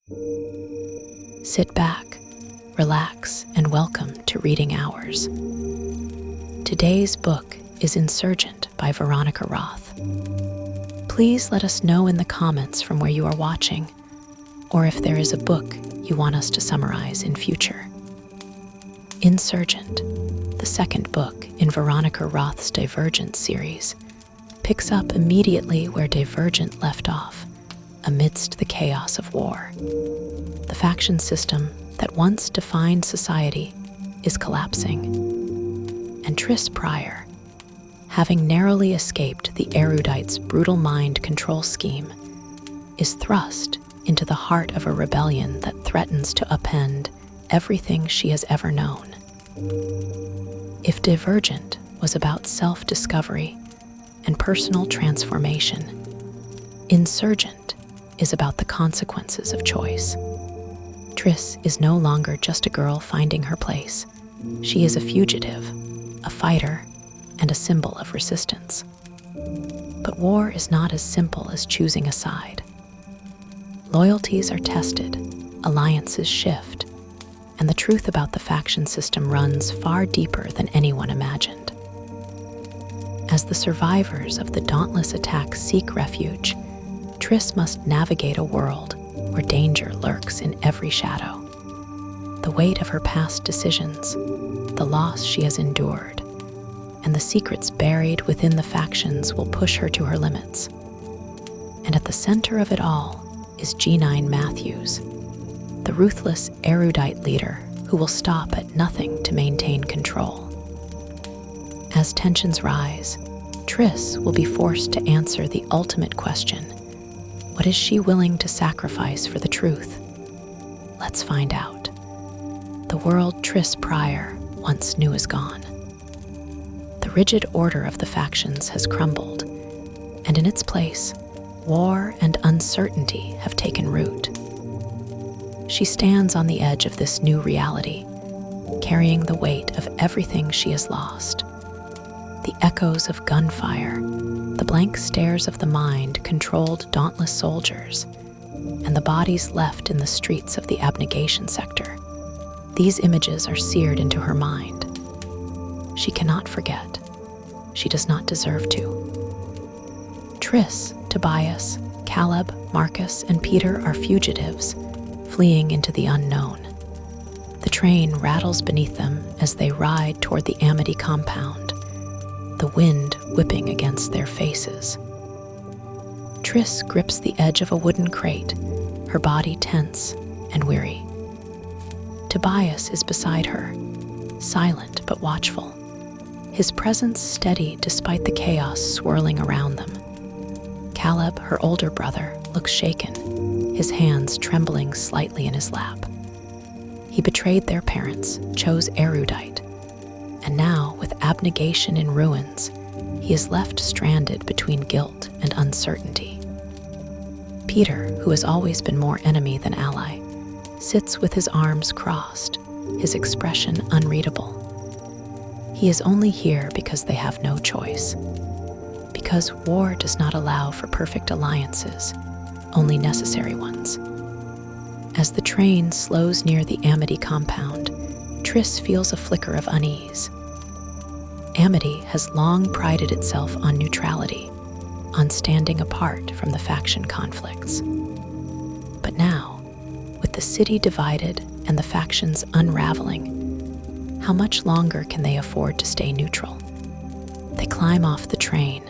Sit back, relax, and welcome to Reading Hours. Today's book is Insurgent by Veronica Roth. Please let us know in the comments from where you are watching, or if there is a book you want us to summarize in future. Insurgent, the second book in Veronica Roth's Divergent series, picks up immediately where Divergent left off, amidst the chaos of war. The faction system that once defined society is collapsing, and Tris Pryor, having narrowly escaped the Erudite's brutal mind control scheme, is thrust into the heart of a rebellion that threatens to upend everything she has ever known. If Divergent was about self-discovery and personal transformation, Insurgent is about the consequences of choice. Tris is no longer just a girl finding her place. She is a fugitive, a fighter, and a symbol of resistance. But war is not as simple as choosing a side. Loyalties are tested, alliances shift, and the truth about the faction system runs far deeper than anyone imagined. As the survivors of the dauntless attack seek refuge, Tris must navigate a world where danger lurks in every shadow. The weight of her past decisions, the loss she has endured, and the secrets buried within the factions will push her to her limits. And at the center of it all is G9 Matthews, the ruthless Erudite leader who will stop at nothing to maintain control. As tensions rise, Tris will be forced to answer the ultimate question: what is she willing to sacrifice for the truth? Let's find out. The world Tris Pryor once knew is gone. The rigid order of the factions has crumbled, and in its place, war and uncertainty have taken root. She stands on the edge of this new reality, carrying the weight of everything she has lost. The echoes of gunfire, the blank stares of the mind-controlled dauntless soldiers, and the bodies left in the streets of the abnegation sector. These images are seared into her mind. She cannot forget. She does not deserve to. Tris, Tobias, Caleb, Marcus, and Peter are fugitives, fleeing into the unknown. The train rattles beneath them as they ride toward the Amity compound, the wind whipping against their faces. Tris grips the edge of a wooden crate, her body tense and weary. Tobias is beside her, silent but watchful, his presence steady despite the chaos swirling around them. Caleb, her older brother, looks shaken, his hands trembling slightly in his lap. He betrayed their parents, chose Erudite, and now, with abnegation in ruins, he is left stranded between guilt and uncertainty. Peter, who has always been more enemy than ally, sits with his arms crossed, his expression unreadable. He is only here because they have no choice. Because war does not allow for perfect alliances, only necessary ones. As the train slows near the Amity compound, Tris feels a flicker of unease. Amity has long prided itself on neutrality, on standing apart from the faction conflicts. But now, with the city divided and the factions unraveling, how much longer can they afford to stay neutral? They climb off the train,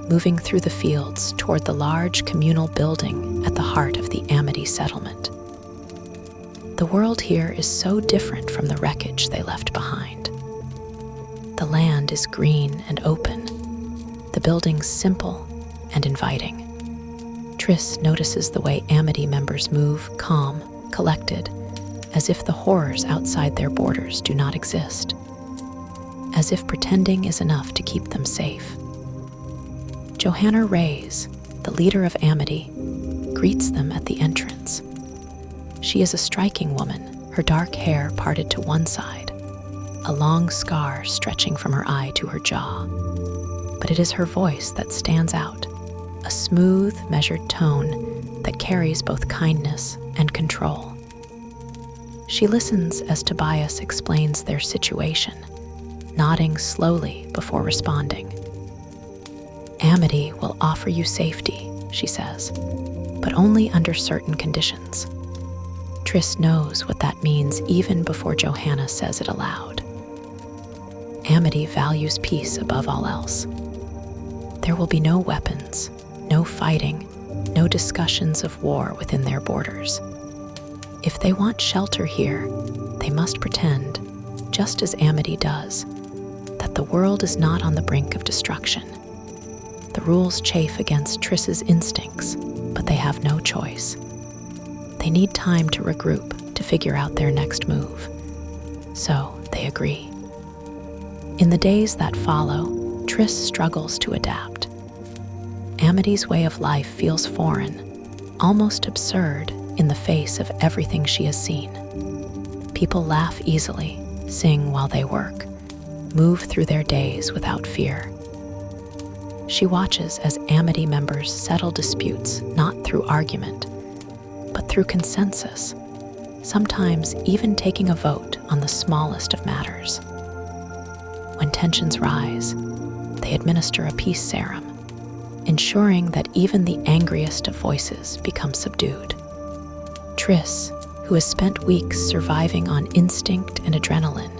moving through the fields toward the large communal building at the heart of the Amity settlement. The world here is so different from the wreckage they left behind. The land is green and open, the buildings simple and inviting. Tris notices the way Amity members move calm, collected, as if the horrors outside their borders do not exist, as if pretending is enough to keep them safe. Johanna Reyes, the leader of Amity, greets them at the entrance. She is a striking woman, her dark hair parted to one side, a long scar stretching from her eye to her jaw. But it is her voice that stands out, a smooth, measured tone that carries both kindness and control. She listens as Tobias explains their situation, nodding slowly before responding. "Amity will offer you safety," she says, "but only under certain conditions." Triss knows what that means even before Johanna says it aloud. Amity values peace above all else. There will be no weapons, no fighting, no discussions of war within their borders. If they want shelter here, they must pretend, just as Amity does, that the world is not on the brink of destruction. The rules chafe against Triss's instincts, but they have no choice. They need time to regroup, to figure out their next move. So they agree. In the days that follow, Triss struggles to adapt. Amity's way of life feels foreign, almost absurd in the face of everything she has seen. People laugh easily, sing while they work, move through their days without fear. She watches as Amity members settle disputes not through argument, but through consensus, sometimes even taking a vote on the smallest of matters. When tensions rise, they administer a peace serum, ensuring that even the angriest of voices become subdued. Triss, who has spent weeks surviving on instinct and adrenaline,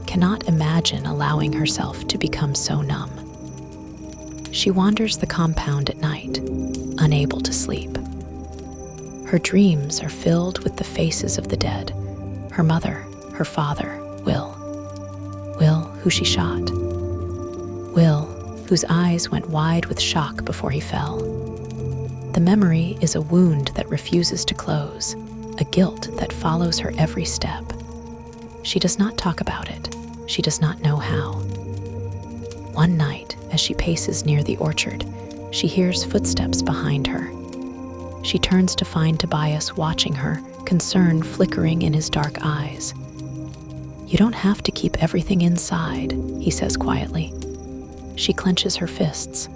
cannot imagine allowing herself to become so numb. She wanders the compound at night, unable to sleep. Her dreams are filled with the faces of the dead, her mother, her father, Will, who she shot. Will, whose eyes went wide with shock before he fell. The memory is a wound that refuses to close, a guilt that follows her every step. She does not talk about it. She does not know how. One night, as she paces near the orchard, she hears footsteps behind her. She turns to find Tobias watching her, concern flickering in his dark eyes. "You don't have to keep everything inside," he says quietly. She clenches her fists.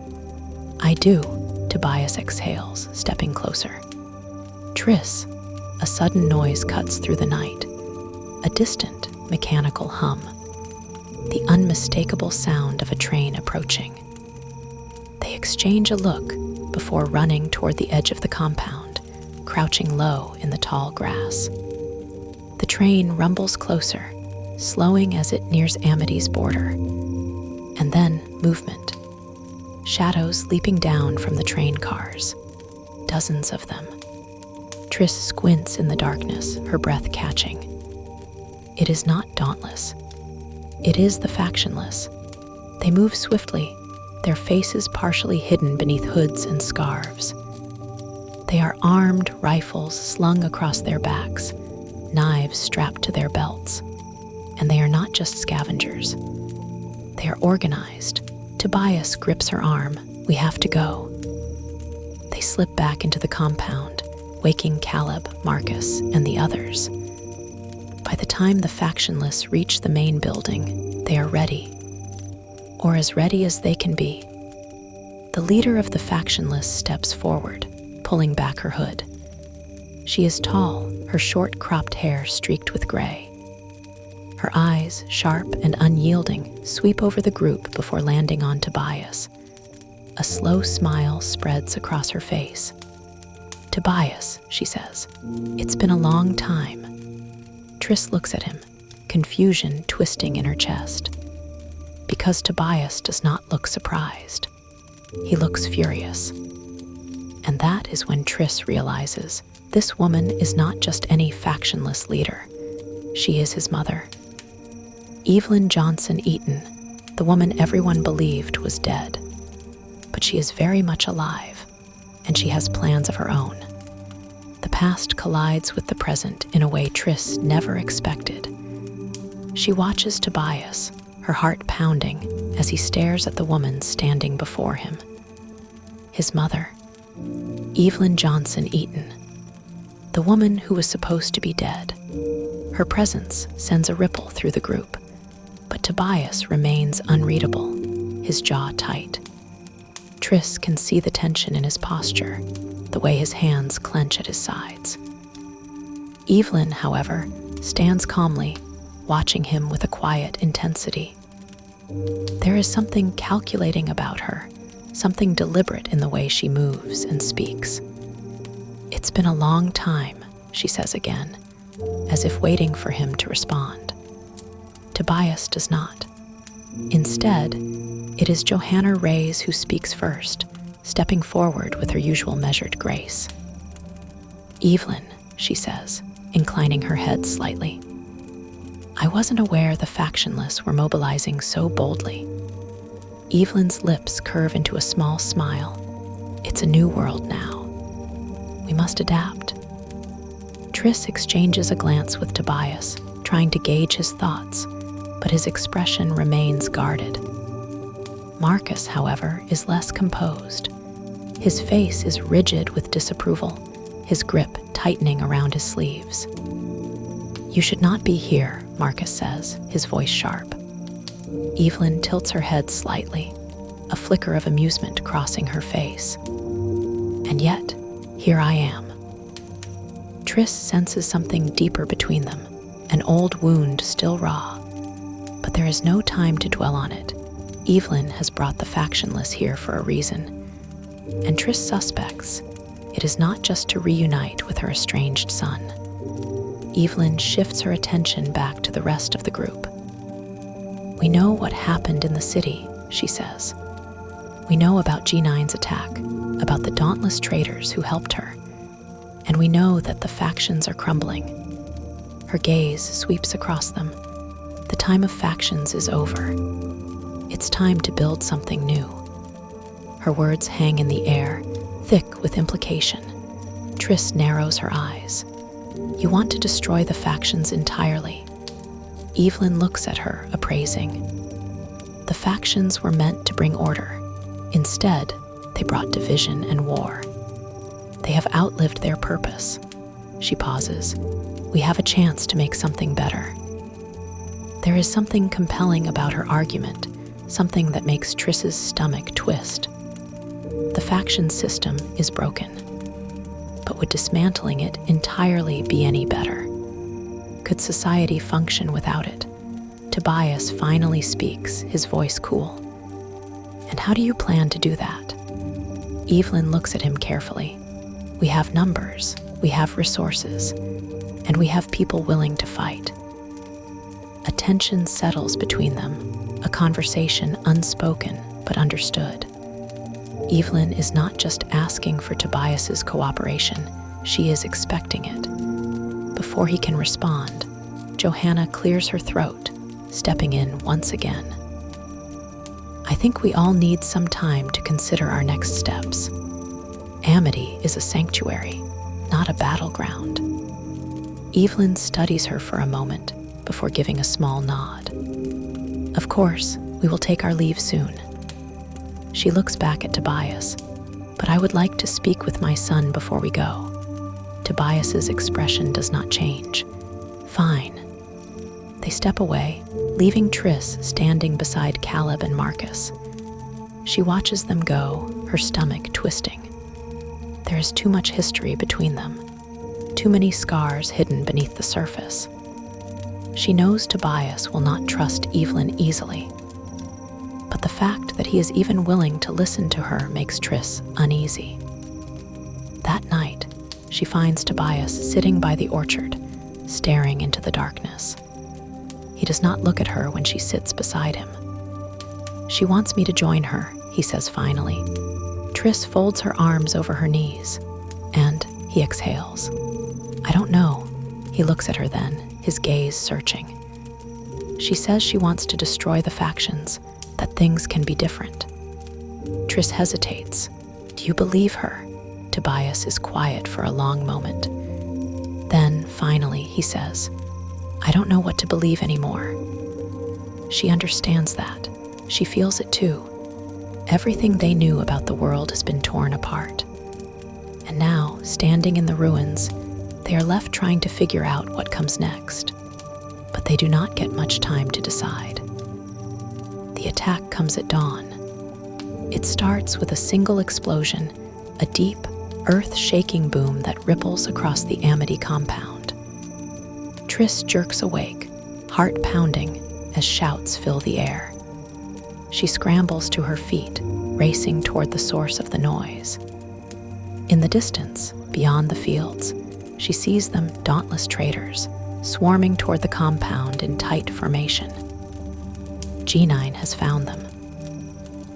"I do," Tobias exhales, stepping closer. "Triss," a sudden noise cuts through the night, a distant, mechanical hum, the unmistakable sound of a train approaching. They exchange a look before running toward the edge of the compound, crouching low in the tall grass. The train rumbles closer, slowing as it nears Amity's border. And then movement. Shadows leaping down from the train cars. Dozens of them. Triss squints in the darkness, her breath catching. It is not dauntless. It is the factionless. They move swiftly, their faces partially hidden beneath hoods and scarves. They are armed, rifles slung across their backs, knives strapped to their belts. And they are not just scavengers. They are organized. Tobias grips her arm. "We have to go." They slip back into the compound, waking Caleb, Marcus, and the others. By the time the factionless reach the main building, they are ready. Or as ready as they can be. The leader of the factionless steps forward, pulling back her hood. She is tall, her short cropped hair streaked with gray. Her eyes, sharp and unyielding, sweep over the group before landing on Tobias. A slow smile spreads across her face. "Tobias," she says, "it's been a long time." Triss looks at him, confusion twisting in her chest. Because Tobias does not look surprised. He looks furious. And that is when Triss realizes this woman is not just any factionless leader. She is his mother. Evelyn Johnson Eaton, the woman everyone believed was dead. But she is very much alive, and she has plans of her own. The past collides with the present in a way Triss never expected. She watches Tobias, her heart pounding, as he stares at the woman standing before him. His mother, Evelyn Johnson Eaton, the woman who was supposed to be dead. Her presence sends a ripple through the group, but Tobias remains unreadable, his jaw tight. Triss can see the tension in his posture. the way his hands clench at his sides. Evelyn, however, stands calmly, watching him with a quiet intensity. There is something calculating about her, something deliberate in the way she moves and speaks. "It's been a long time," she says again, as if waiting for him to respond. Tobias does not. Instead, it is Johanna Reyes who speaks first, stepping forward with her usual measured grace. "Evelyn," she says, inclining her head slightly. "I wasn't aware the factionless were mobilizing so boldly." Evelyn's lips curve into a small smile. "It's a new world now. We must adapt." Triss exchanges a glance with Tobias, trying to gauge his thoughts, but his expression remains guarded. Marcus, however, is less composed. His face is rigid with disapproval, his grip tightening around his sleeves. "You should not be here," Marcus says, his voice sharp. Evelyn tilts her head slightly, a flicker of amusement crossing her face. "And yet, here I am." Triss senses something deeper between them, an old wound still raw. But there is no time to dwell on it. Evelyn has brought the factionless here for a reason. And Triss suspects it is not just to reunite with her estranged son. Evelyn shifts her attention back to the rest of the group. "We know what happened in the city," she says. "We know about G9's attack, about the dauntless traitors who helped her. And we know that the factions are crumbling." Her gaze sweeps across them. The time of factions is over. It's time to build something new. Her words hang in the air, thick with implication. Triss narrows her eyes. "You want to destroy the factions entirely." Evelyn looks at her, appraising. "The factions were meant to bring order. Instead, they brought division and war. They have outlived their purpose." She pauses. "We have a chance to make something better." There is something compelling about her argument, something that makes Triss's stomach twist. The faction system is broken. But would dismantling it entirely be any better? Could society function without it? Tobias finally speaks, his voice cool. "And how do you plan to do that?" Evelyn looks at him carefully. "We have numbers, we have resources, and we have people willing to fight." A tension settles between them, a conversation unspoken but understood. Evelyn is not just asking for Tobias's cooperation, she is expecting it. Before he can respond, Johanna clears her throat, stepping in once again. "I think we all need some time to consider our next steps. Amity is a sanctuary, not a battleground." Evelyn studies her for a moment before giving a small nod. "Of course, we will take our leave soon." She looks back at Tobias. "But I would like to speak with my son before we go." Tobias's expression does not change. "Fine." They step away, leaving Triss standing beside Caleb and Marcus. She watches them go, her stomach twisting. There is too much history between them, too many scars hidden beneath the surface. She knows Tobias will not trust Evelyn easily, but the fact that he is even willing to listen to her makes Triss uneasy. That night, she finds Tobias sitting by the orchard, staring into the darkness. He does not look at her when she sits beside him. "She wants me to join her," he says finally. Triss folds her arms over her knees, and he exhales. "I don't know." He looks at her then, his gaze searching. She says she wants to destroy the factions, that things can be different. Triss hesitates. "Do you believe her?" Tobias is quiet for a long moment. Then, finally, he says, "I don't know what to believe anymore." She understands that. She feels it too. Everything they knew about the world has been torn apart. And now, standing in the ruins, they are left trying to figure out what comes next. But they do not get much time to decide. The attack comes at dawn. It starts with a single explosion, a deep, earth-shaking boom that ripples across the Amity compound. Triss jerks awake, heart pounding, as shouts fill the air. She scrambles to her feet, racing toward the source of the noise. In the distance, beyond the fields, she sees them, dauntless traders, swarming toward the compound in tight formation. G9 has found them.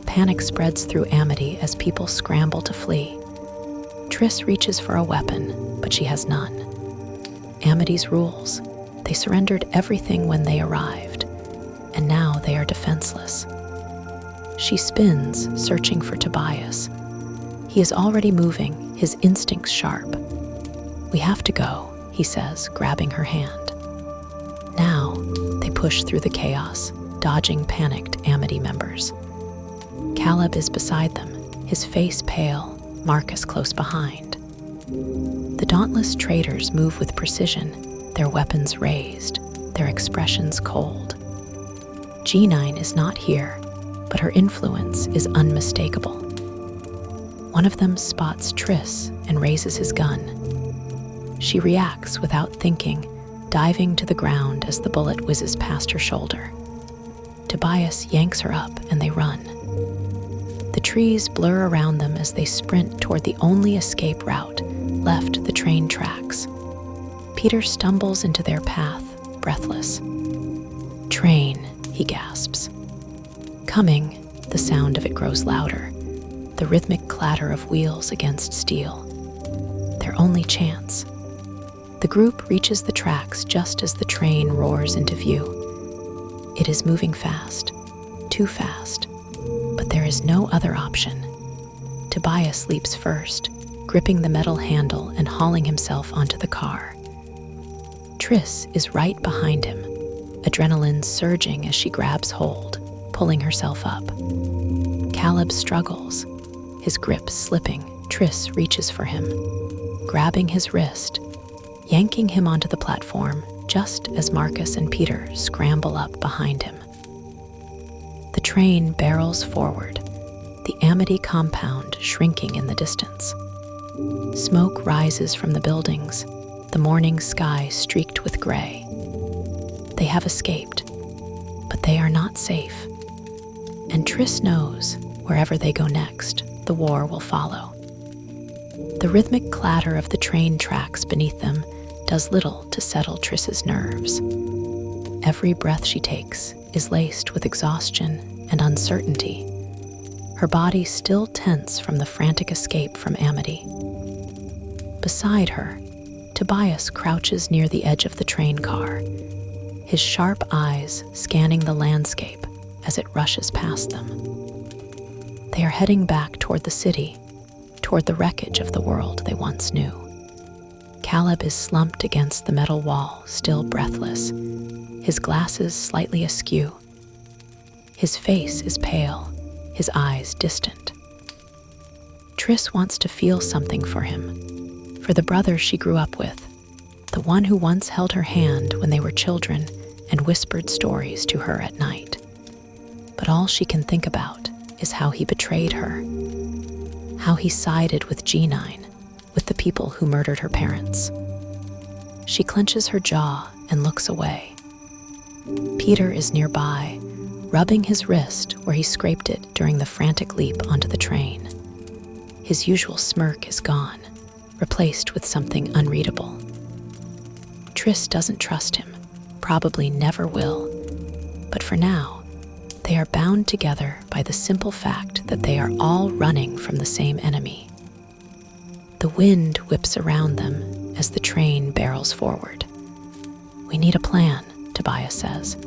Panic spreads through Amity as people scramble to flee. Triss reaches for a weapon, but she has none. Amity's rules. They surrendered everything when they arrived, and now they are defenseless. She spins, searching for Tobias. He is already moving, his instincts sharp. "We have to go," he says, grabbing her hand. Now, they push through the chaos, dodging panicked Amity members. Caleb is beside them, his face pale, Marcus close behind. The dauntless traders move with precision, their weapons raised, their expressions cold. G9 is not here, but her influence is unmistakable. One of them spots Triss and raises his gun. She reacts without thinking, diving to the ground as the bullet whizzes past her shoulder. Tobias yanks her up and they run. The trees blur around them as they sprint toward the only escape route left, the train tracks. Peter stumbles into their path, breathless. "Train," he gasps. Coming, the sound of it grows louder, the rhythmic clatter of wheels against steel. Their only chance. The group reaches the tracks just as the train roars into view. It is moving fast, too fast, but there is no other option. Tobias leaps first, gripping the metal handle and hauling himself onto the car. Triss is right behind him, adrenaline surging as she grabs hold, pulling herself up. Caleb struggles, his grip slipping. Triss reaches for him, grabbing his wrist, yanking him onto the platform just as Marcus and Peter scramble up behind him. The train barrels forward, the Amity compound shrinking in the distance. Smoke rises from the buildings, the morning sky streaked with gray. They have escaped, but they are not safe. And Triss knows, wherever they go next, the war will follow. The rhythmic clatter of the train tracks beneath them does little to settle Triss's nerves. Every breath she takes is laced with exhaustion and uncertainty, her body still tense from the frantic escape from Amity. Beside her, Tobias crouches near the edge of the train car, his sharp eyes scanning the landscape as it rushes past them. They are heading back toward the city, toward the wreckage of the world they once knew. Caleb is slumped against the metal wall, still breathless, his glasses slightly askew. His face is pale, his eyes distant. Triss wants to feel something for him, for the brother she grew up with, the one who once held her hand when they were children and whispered stories to her at night. But all she can think about is how he betrayed her, how he sided with G9, with the people who murdered her parents. She clenches her jaw and looks away. Peter is nearby, rubbing his wrist where he scraped it during the frantic leap onto the train. His usual smirk is gone, replaced with something unreadable. Triss doesn't trust him, probably never will, but for now, they are bound together by the simple fact that they are all running from the same enemy. The wind whips around them as the train barrels forward. "We need a plan," Tobias says,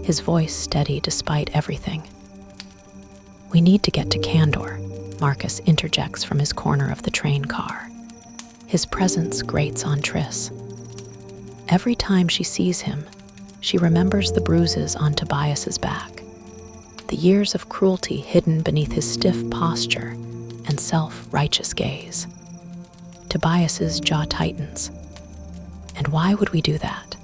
his voice steady despite everything. "We need to get to Candor," Marcus interjects from his corner of the train car. His presence grates on Triss. Every time she sees him, she remembers the bruises on Tobias's back, the years of cruelty hidden beneath his stiff posture and self-righteous gaze. Tobias's jaw tightens. "And why would we do that?"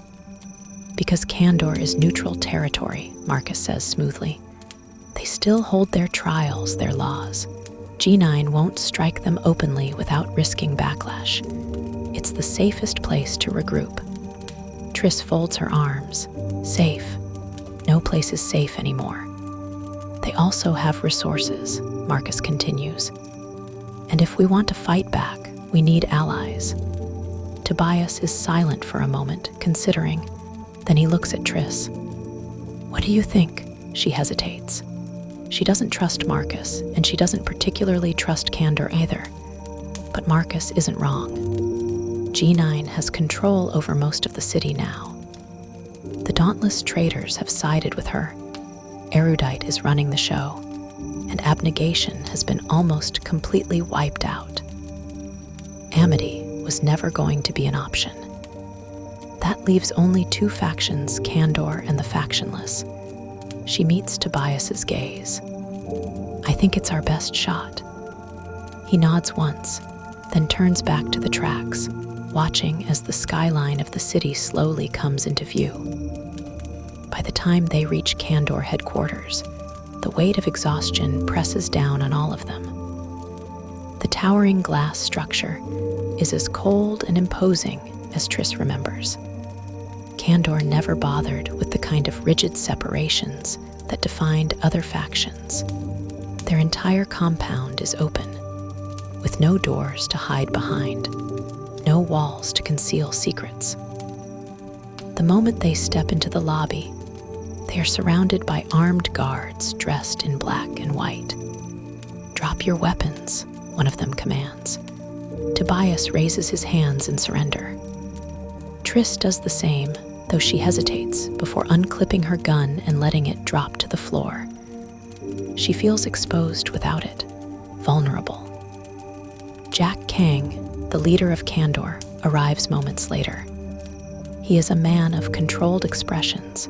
"Because Candor is neutral territory," Marcus says smoothly. "They still hold their trials, their laws. G9 won't strike them openly without risking backlash. It's the safest place to regroup. Triss folds her arms. Safe. No place is safe anymore. They also have resources, Marcus continues. And if we want to fight back, we need allies. Tobias is silent for a moment, considering. Then he looks at Triss. What do you think? She hesitates. She doesn't trust Marcus, and she doesn't particularly trust Candor either. But Marcus isn't wrong. G9 has control over most of the city now. The dauntless traitors have sided with her. Erudite is running the show, and abnegation has been almost completely wiped out. Amity was never going to be an option. That leaves only two factions, Candor and the factionless. She meets Tobias's gaze. I think it's our best shot. He nods once, then turns back to the tracks, watching as the skyline of the city slowly comes into view. By the time they reach Candor headquarters, the weight of exhaustion presses down on all of them. The towering glass structure is as cold and imposing as Triss remembers. Candor never bothered with the kind of rigid separations that defined other factions. Their entire compound is open, with no doors to hide behind, no walls to conceal secrets. The moment they step into the lobby, they are surrounded by armed guards dressed in black and white. Drop your weapons, one of them commands. Tobias raises his hands in surrender. Triss does the same, though she hesitates before unclipping her gun and letting it drop to the floor. She feels exposed without it, vulnerable. Jack Kang, the leader of Candor, arrives moments later. He is a man of controlled expressions,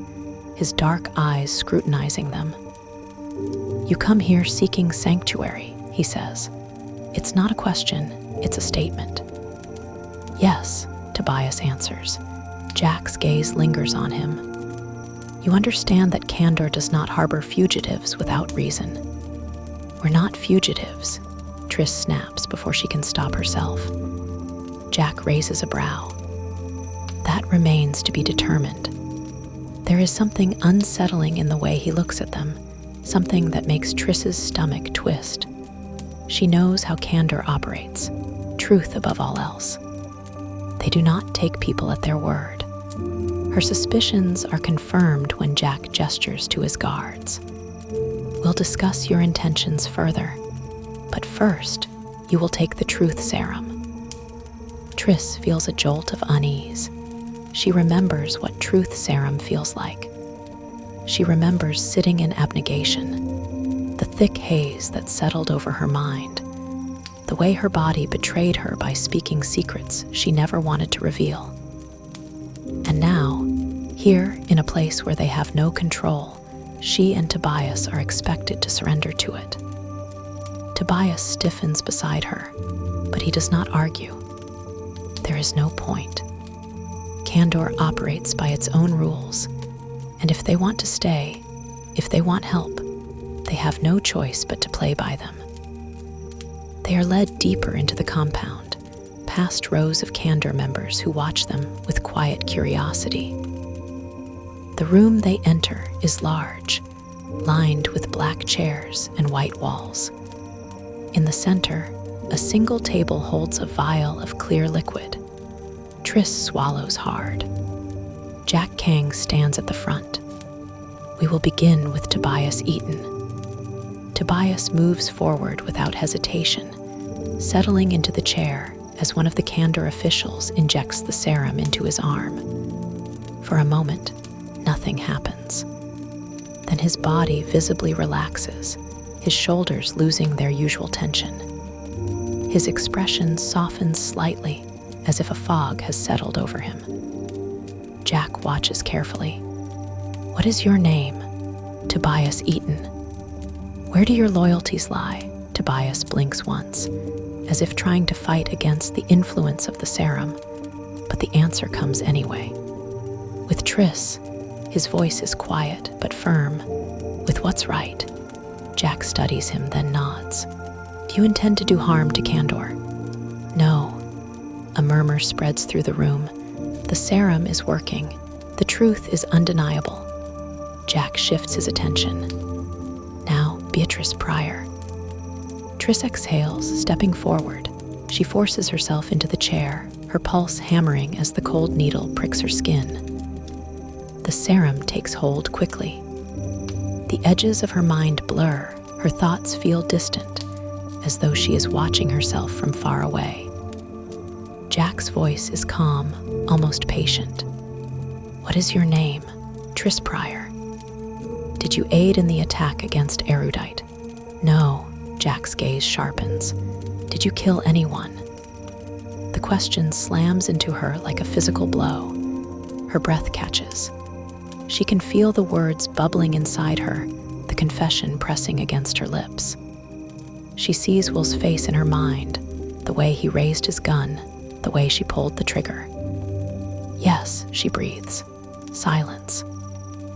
his dark eyes scrutinizing them. You come here seeking sanctuary, he says. It's not a question, it's a statement. Yes, Tobias answers. Jack's gaze lingers on him. You understand that Candor does not harbor fugitives without reason. We're not fugitives, Triss snaps before she can stop herself. Jack raises a brow. That remains to be determined. There is something unsettling in the way he looks at them, something that makes Triss's stomach twist. She knows how Candor operates, truth above all else. They do not take people at their word. Her suspicions are confirmed when Jack gestures to his guards. We'll discuss your intentions further, but first, you will take the truth serum. Triss feels a jolt of unease. She remembers what truth serum feels like. She remembers sitting in abnegation, the thick haze that settled over her mind, the way her body betrayed her by speaking secrets she never wanted to reveal. And now, here in a place where they have no control, she and Tobias are expected to surrender to it. Tobias stiffens beside her, but he does not argue. There is no point. Candor operates by its own rules, and if they want to stay, if they want help, they have no choice but to play by them. They are led deeper into the compound, past rows of Candor members who watch them with quiet curiosity. The room they enter is large, lined with black chairs and white walls. In the center, a single table holds a vial of clear liquid. Triss swallows hard. Jack Kang stands at the front. We will begin with Tobias Eaton. Tobias moves forward without hesitation, settling into the chair as one of the Candor officials injects the serum into his arm. For a moment, nothing happens. Then his body visibly relaxes, his shoulders losing their usual tension. His expression softens slightly, as if a fog has settled over him. Jack watches carefully. What is your name? Tobias Eaton. Where do your loyalties lie? Tobias blinks once, as if trying to fight against the influence of the serum, but the answer comes anyway. With Triss, his voice is quiet but firm. With what's right? Jack studies him, then nods. Do you intend to do harm to Candor? No. A murmur spreads through the room. The serum is working. The truth is undeniable. Jack shifts his attention. Now, Beatrice Pryor. Triss exhales, stepping forward. She forces herself into the chair, her pulse hammering as the cold needle pricks her skin. The serum takes hold quickly. The edges of her mind blur, her thoughts feel distant, as though she is watching herself from far away. Jack's voice is calm, almost patient. What is your name? Triss Pryor. Did you aid in the attack against Erudite? No. Jack's gaze sharpens. Did you kill anyone? The question slams into her like a physical blow. Her breath catches. She can feel the words bubbling inside her, the confession pressing against her lips. She sees Will's face in her mind, the way he raised his gun, the way she pulled the trigger. Yes, she breathes. Silence.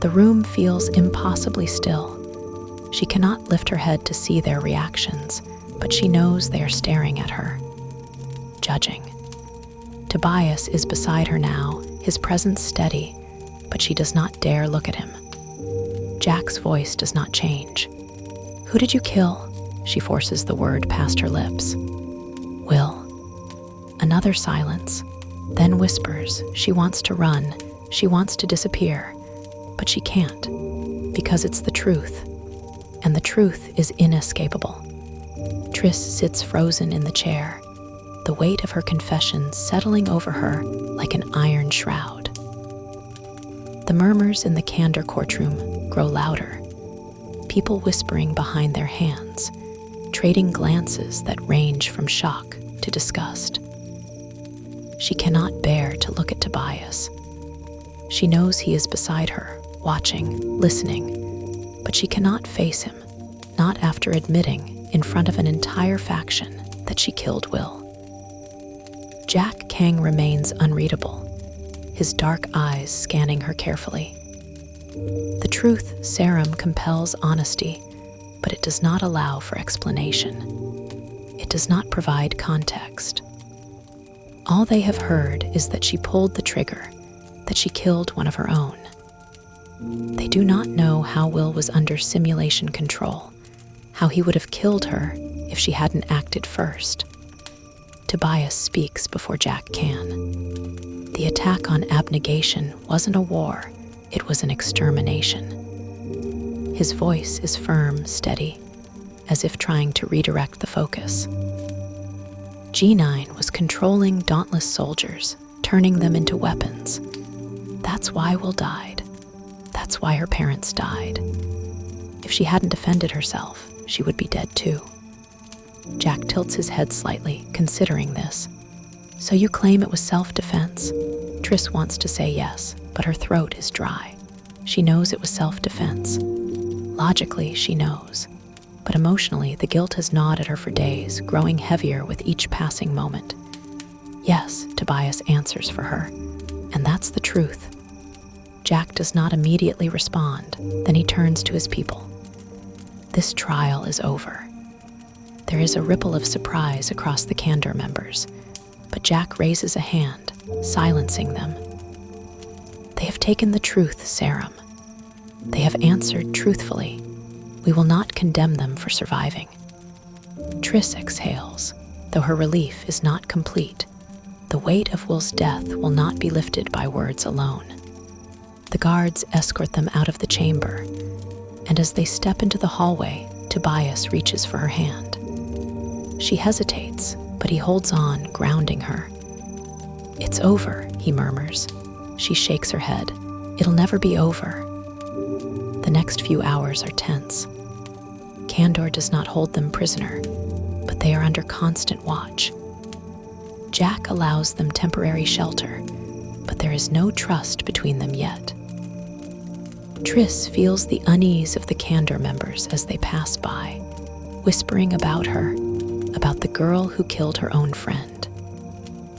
The room feels impossibly still. She cannot lift her head to see their reactions, but she knows they are staring at her, judging. Tobias is beside her now, his presence steady, but she does not dare look at him. Jack's voice does not change. Who did you kill? She forces the word past her lips. Will. Another silence, then whispers. She wants to run, she wants to disappear, but she can't, because it's the truth. And the truth is inescapable. Triss sits frozen in the chair, the weight of her confession settling over her like an iron shroud. The murmurs in the Candor courtroom grow louder, people whispering behind their hands, trading glances that range from shock to disgust. She cannot bear to look at Tobias. She knows he is beside her, watching, listening, but she cannot face him, not after admitting in front of an entire faction that she killed Will. Jack Kang remains unreadable, his dark eyes scanning her carefully. The truth serum compels honesty, but it does not allow for explanation. It does not provide context. All they have heard is that she pulled the trigger, that she killed one of her own. They do not know how Will was under simulation control, how he would have killed her if she hadn't acted first. Tobias speaks before Jack can. The attack on abnegation wasn't a war, it was an extermination. His voice is firm, steady, as if trying to redirect the focus. G9 was controlling dauntless soldiers, turning them into weapons. That's why Will died. That's why her parents died. If she hadn't defended herself, she would be dead too. Jack tilts his head slightly, considering this. So you claim it was self-defense? Triss wants to say yes, but her throat is dry. She knows it was self-defense. Logically, she knows. But emotionally, the guilt has gnawed at her for days, growing heavier with each passing moment. Yes, Tobias answers for her. And that's the truth. Jack does not immediately respond. Then he turns to his people. This trial is over. There is a ripple of surprise across the Candor members, but Jack raises a hand, silencing them. They have taken the truth serum. They have answered truthfully. We will not condemn them for surviving. Triss exhales, though her relief is not complete. The weight of Will's death will not be lifted by words alone. The guards escort them out of the chamber, and as they step into the hallway, Tobias reaches for her hand. She hesitates, but he holds on, grounding her. It's over, he murmurs. She shakes her head. It'll never be over. The next few hours are tense. Candor does not hold them prisoner, but they are under constant watch. Jack allows them temporary shelter, but there is no trust between them yet. Triss feels the unease of the Candor members as they pass by, whispering about her, about the girl who killed her own friend.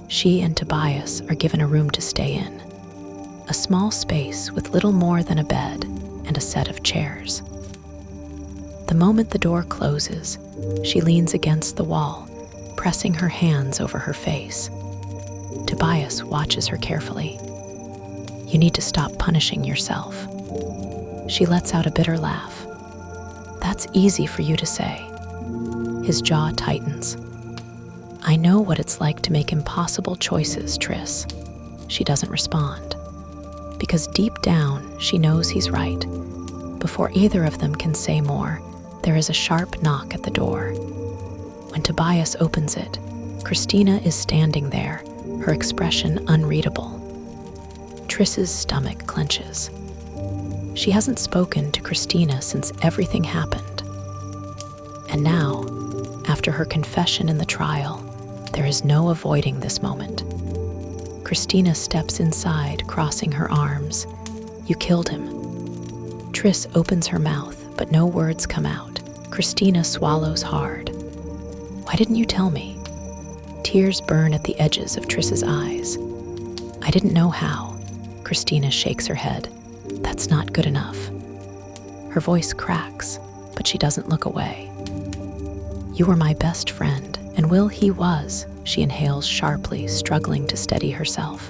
She and Tobias are given a room to stay in, a small space with little more than a bed and a set of chairs. The moment the door closes, she leans against the wall, pressing her hands over her face. Tobias watches her carefully. "You need to stop punishing yourself." She lets out a bitter laugh. "That's easy for you to say." His jaw tightens. "I know what it's like to make impossible choices, Tris." She doesn't respond, because deep down she knows he's right. Before either of them can say more, there is a sharp knock at the door. When Tobias opens it, Christina is standing there, her expression unreadable. Tris's stomach clenches. She hasn't spoken to Christina since everything happened. And now, after her confession in the trial, there is no avoiding this moment. Christina steps inside, crossing her arms. "You killed him." Tris opens her mouth, but no words come out. Christina swallows hard. "Why didn't you tell me?" Tears burn at the edges of Tris's eyes. "I didn't know how." Christina shakes her head. "That's not good enough." Her voice cracks, but she doesn't look away. "You were my best friend, and Will he was," she inhales sharply, struggling to steady herself.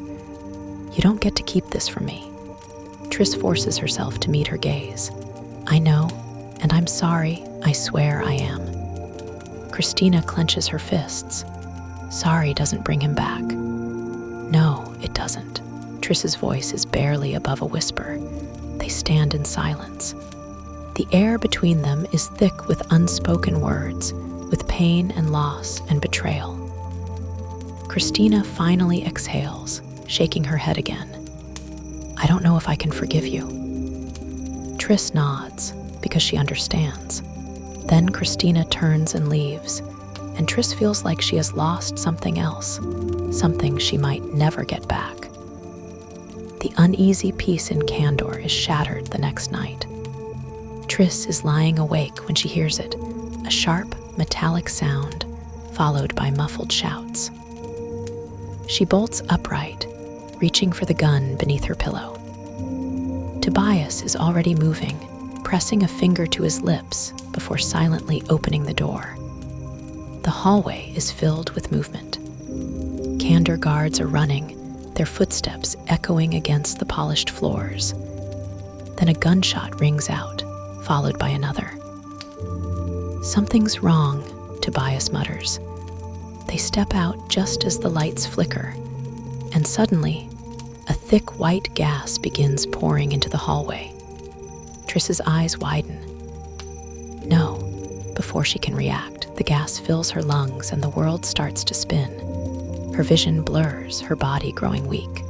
"You don't get to keep this from me." Tris forces herself to meet her gaze. "I know, and I'm sorry, I swear I am." Christina clenches her fists. "Sorry doesn't bring him back." "No, it doesn't." Tris's voice is barely above a whisper. They stand in silence. The air between them is thick with unspoken words, with pain and loss and betrayal. Christina finally exhales, shaking her head again. "I don't know if I can forgive you." Tris nods, because she understands. Then Christina turns and leaves, and Tris feels like she has lost something else, something she might never get back. The uneasy peace in Candor is shattered the next night. Tris is lying awake when she hears it, a sharp, metallic sound, followed by muffled shouts. She bolts upright, reaching for the gun beneath her pillow. Tobias is already moving, pressing a finger to his lips before silently opening the door. The hallway is filled with movement. Candor guards are running, their footsteps echoing against the polished floors. Then a gunshot rings out, followed by another. "Something's wrong," Tobias mutters. They step out just as the lights flicker, and suddenly, a thick white gas begins pouring into the hallway. Tris's eyes widen. "No," before she can react, the gas fills her lungs and the world starts to spin. Her vision blurs, her body growing weak.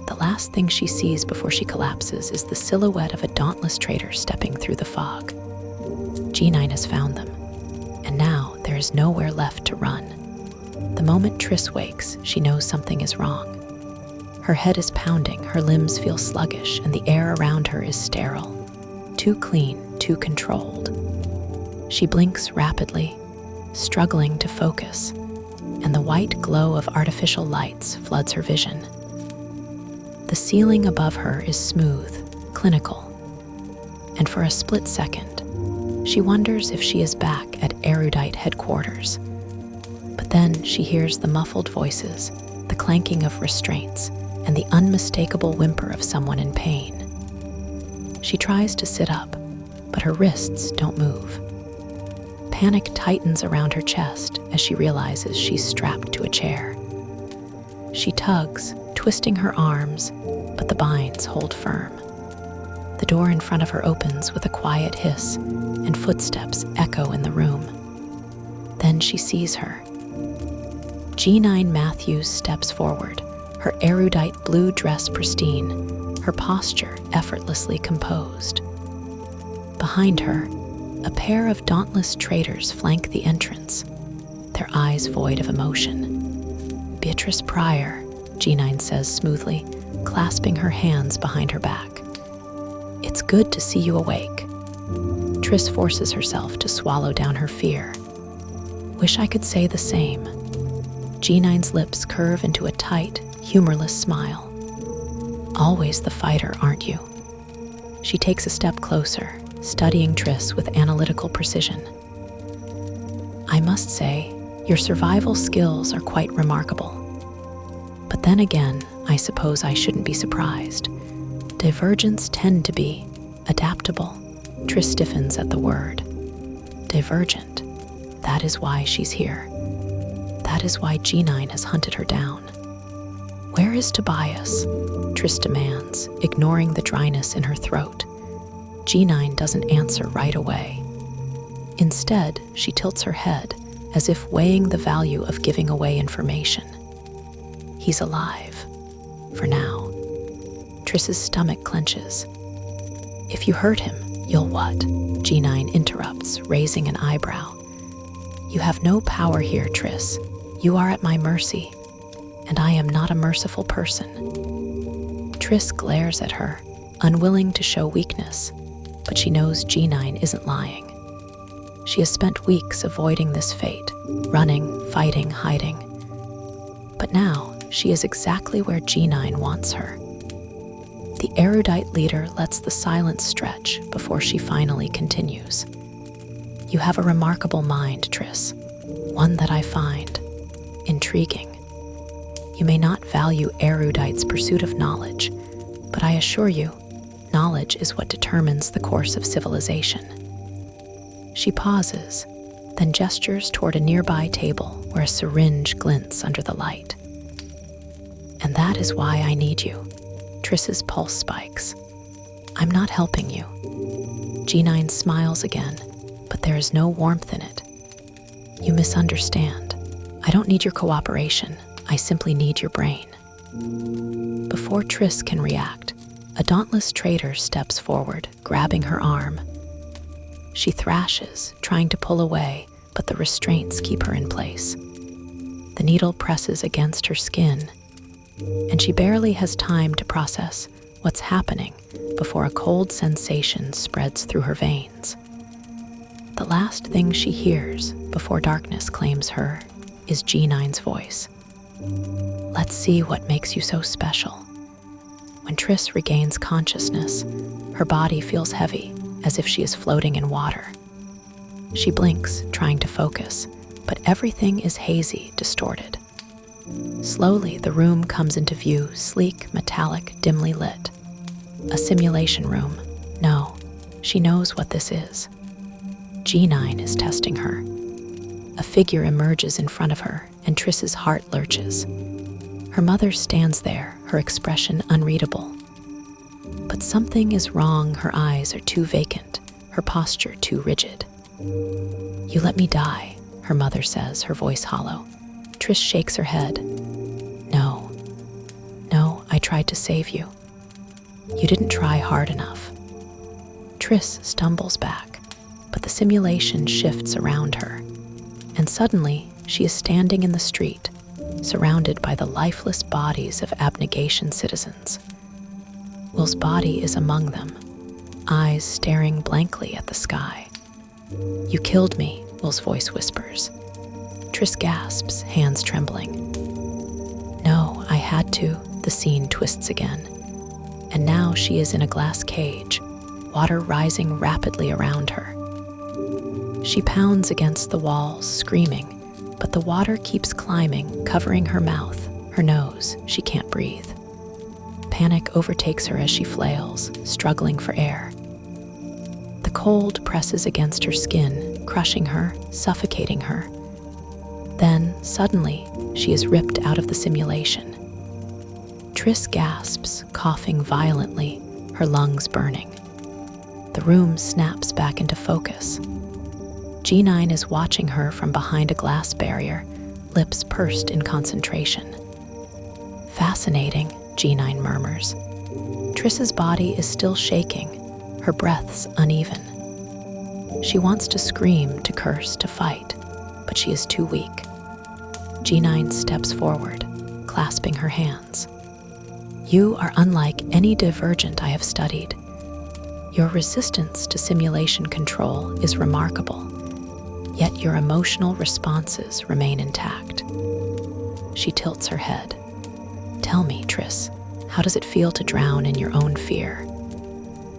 The last thing she sees before she collapses is the silhouette of a dauntless traitor stepping through the fog. G9 has found them, and now there is nowhere left to run. The moment Tris wakes, she knows something is wrong. Her head is pounding, her limbs feel sluggish, and the air around her is sterile. Too clean, too controlled. She blinks rapidly, struggling to focus, and the white glow of artificial lights floods her vision. The ceiling above her is smooth, clinical, and for a split second, she wonders if she is back at Erudite headquarters. But then she hears the muffled voices, the clanking of restraints, and the unmistakable whimper of someone in pain. She tries to sit up, but her wrists don't move. Panic tightens around her chest as she realizes she's strapped to a chair. She tugs, twisting her arms, but the binds hold firm. The door in front of her opens with a quiet hiss, and footsteps echo in the room. Then she sees her. G9 Matthews steps forward, her erudite blue dress pristine, her posture effortlessly composed. Behind her, a pair of dauntless traitors flank the entrance, their eyes void of emotion. "Beatrice Pryor," G9 says smoothly, clasping her hands behind her back. "It's good to see you awake." Tris forces herself to swallow down her fear. "Wish I could say the same." G9's lips curve into a tight, humorless smile. "Always the fighter, aren't you?" She takes a step closer, studying Triss with analytical precision. I must say, your survival skills are quite remarkable. But then again, I suppose I shouldn't be surprised. Divergents tend to be adaptable. Triss stiffens at the word. Divergent. That is why she's here. That is why G9 has hunted her down. Where is Tobias? Triss demands, ignoring the dryness in her throat. G9 doesn't answer right away. Instead, she tilts her head, as if weighing the value of giving away information. He's alive. For now. Triss's stomach clenches. If you hurt him, you'll what? G9 interrupts, raising an eyebrow. You have no power here, Triss. You are at my mercy, and I am not a merciful person. Triss glares at her, unwilling to show weakness, but she knows G9 isn't lying. She has spent weeks avoiding this fate, running, fighting, hiding. But now, she is exactly where G9 wants her. The erudite leader lets the silence stretch before she finally continues. You have a remarkable mind, Triss, one that I find intriguing. You may not value erudite's pursuit of knowledge, but I assure you, knowledge is what determines the course of civilization. She pauses, then gestures toward a nearby table where a syringe glints under the light. And that is why I need you. Triss's pulse spikes. I'm not helping you. G9 smiles again, but there is no warmth in it. You misunderstand. I don't need your cooperation. I simply need your brain. Before Triss can react, a dauntless traitor steps forward, grabbing her arm. She thrashes, trying to pull away, but the restraints keep her in place. The needle presses against her skin, and she barely has time to process what's happening before a cold sensation spreads through her veins. The last thing she hears before darkness claims her is G9's voice. Let's see what makes you so special. When Triss regains consciousness, her body feels heavy, as if she is floating in water. She blinks, trying to focus, but everything is hazy, distorted. Slowly, the room comes into view, sleek, metallic, dimly lit. A simulation room. No, she knows what this is. G9 is testing her. A figure emerges in front of her, and Triss's heart lurches. Her mother stands there, her expression unreadable. But something is wrong. Her eyes are too vacant, her posture too rigid. You let me die, her mother says, her voice hollow. Triss shakes her head. No, I tried to save you. You didn't try hard enough. Triss stumbles back, but the simulation shifts around her, and suddenly she is standing in the street, surrounded by the lifeless bodies of abnegation citizens. Will's body is among them, eyes staring blankly at the sky. You killed me, Will's voice whispers. Triss gasps, hands trembling. No, I had to. The scene twists again. And now she is in a glass cage, water rising rapidly around her. She pounds against the walls, screaming, but the water keeps climbing, covering her mouth, her nose. She can't breathe. Panic overtakes her as she flails, struggling for air. The cold presses against her skin, crushing her, suffocating her. Then, suddenly, she is ripped out of the simulation. Triss gasps, coughing violently, her lungs burning. The room snaps back into focus. G9 is watching her from behind a glass barrier, lips pursed in concentration. Fascinating, G9 murmurs. Triss's body is still shaking, her breaths uneven. She wants to scream, to curse, to fight, but she is too weak. G9 steps forward, clasping her hands. You are unlike any divergent I have studied. Your resistance to simulation control is remarkable, yet your emotional responses remain intact. She tilts her head. Tell me, Triss, how does it feel to drown in your own fear?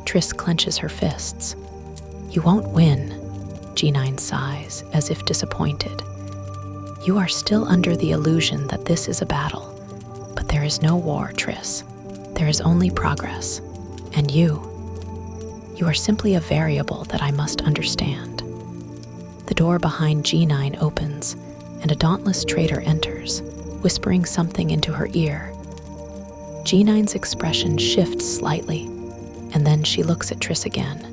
Triss clenches her fists. You won't win, G9 sighs, as if disappointed. You are still under the illusion that this is a battle, but there is no war, Triss. There is only progress. And you are simply a variable that I must understand. The door behind G9 opens, and a dauntless traitor enters, whispering something into her ear. G9's expression shifts slightly, and then she looks at Triss again.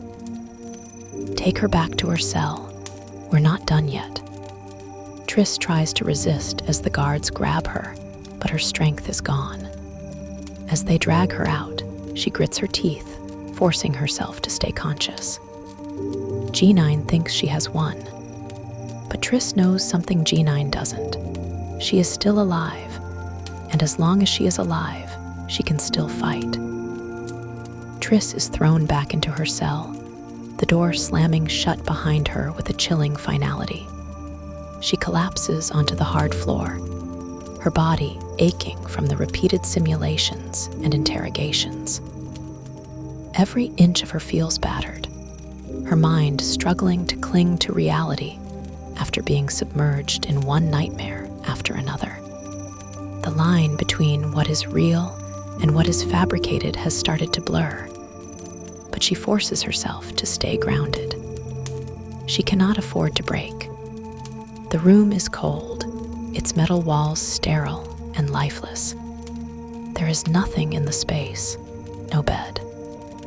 Take her back to her cell. We're not done yet. Triss tries to resist as the guards grab her, but her strength is gone. As they drag her out, she grits her teeth, forcing herself to stay conscious. G9 thinks she has won, but Triss knows something G9 doesn't. She is still alive, and as long as she is alive, she can still fight. Triss is thrown back into her cell, the door slamming shut behind her with a chilling finality. She collapses onto the hard floor, her body aching from the repeated simulations and interrogations. Every inch of her feels battered, her mind struggling to cling to reality after being submerged in one nightmare after another. The line between what is real and what is fabricated has started to blur, but she forces herself to stay grounded. She cannot afford to break. The room is cold, its metal walls sterile and lifeless. There is nothing in the space, no bed,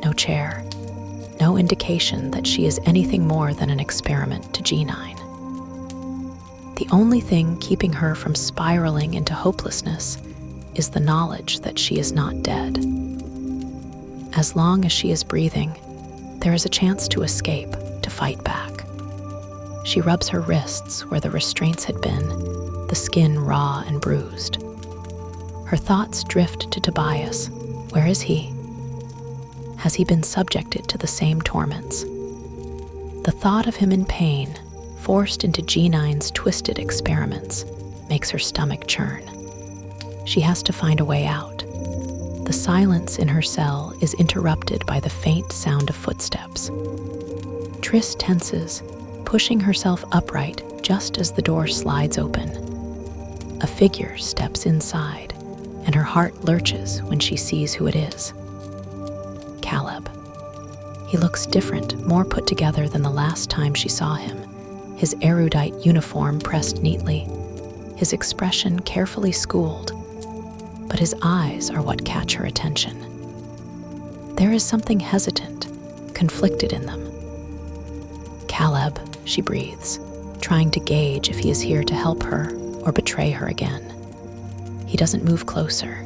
no chair, no indication that she is anything more than an experiment to G9. The only thing keeping her from spiraling into hopelessness is the knowledge that she is not dead. As long as she is breathing, there is a chance to escape, to fight back. She rubs her wrists where the restraints had been, the skin raw and bruised. Her thoughts drift to Tobias. Where is he? Has he been subjected to the same torments? The thought of him in pain, forced into G9's twisted experiments, makes her stomach churn. She has to find a way out. The silence in her cell is interrupted by the faint sound of footsteps. Triss tenses, pushing herself upright just as the door slides open. A figure steps inside, and her heart lurches when she sees who it is. Caleb. He looks different, more put together than the last time she saw him, his erudite uniform pressed neatly, his expression carefully schooled, but his eyes are what catch her attention. There is something hesitant, conflicted in them. Caleb, she breathes, trying to gauge if he is here to help her or betray her again. He doesn't move closer.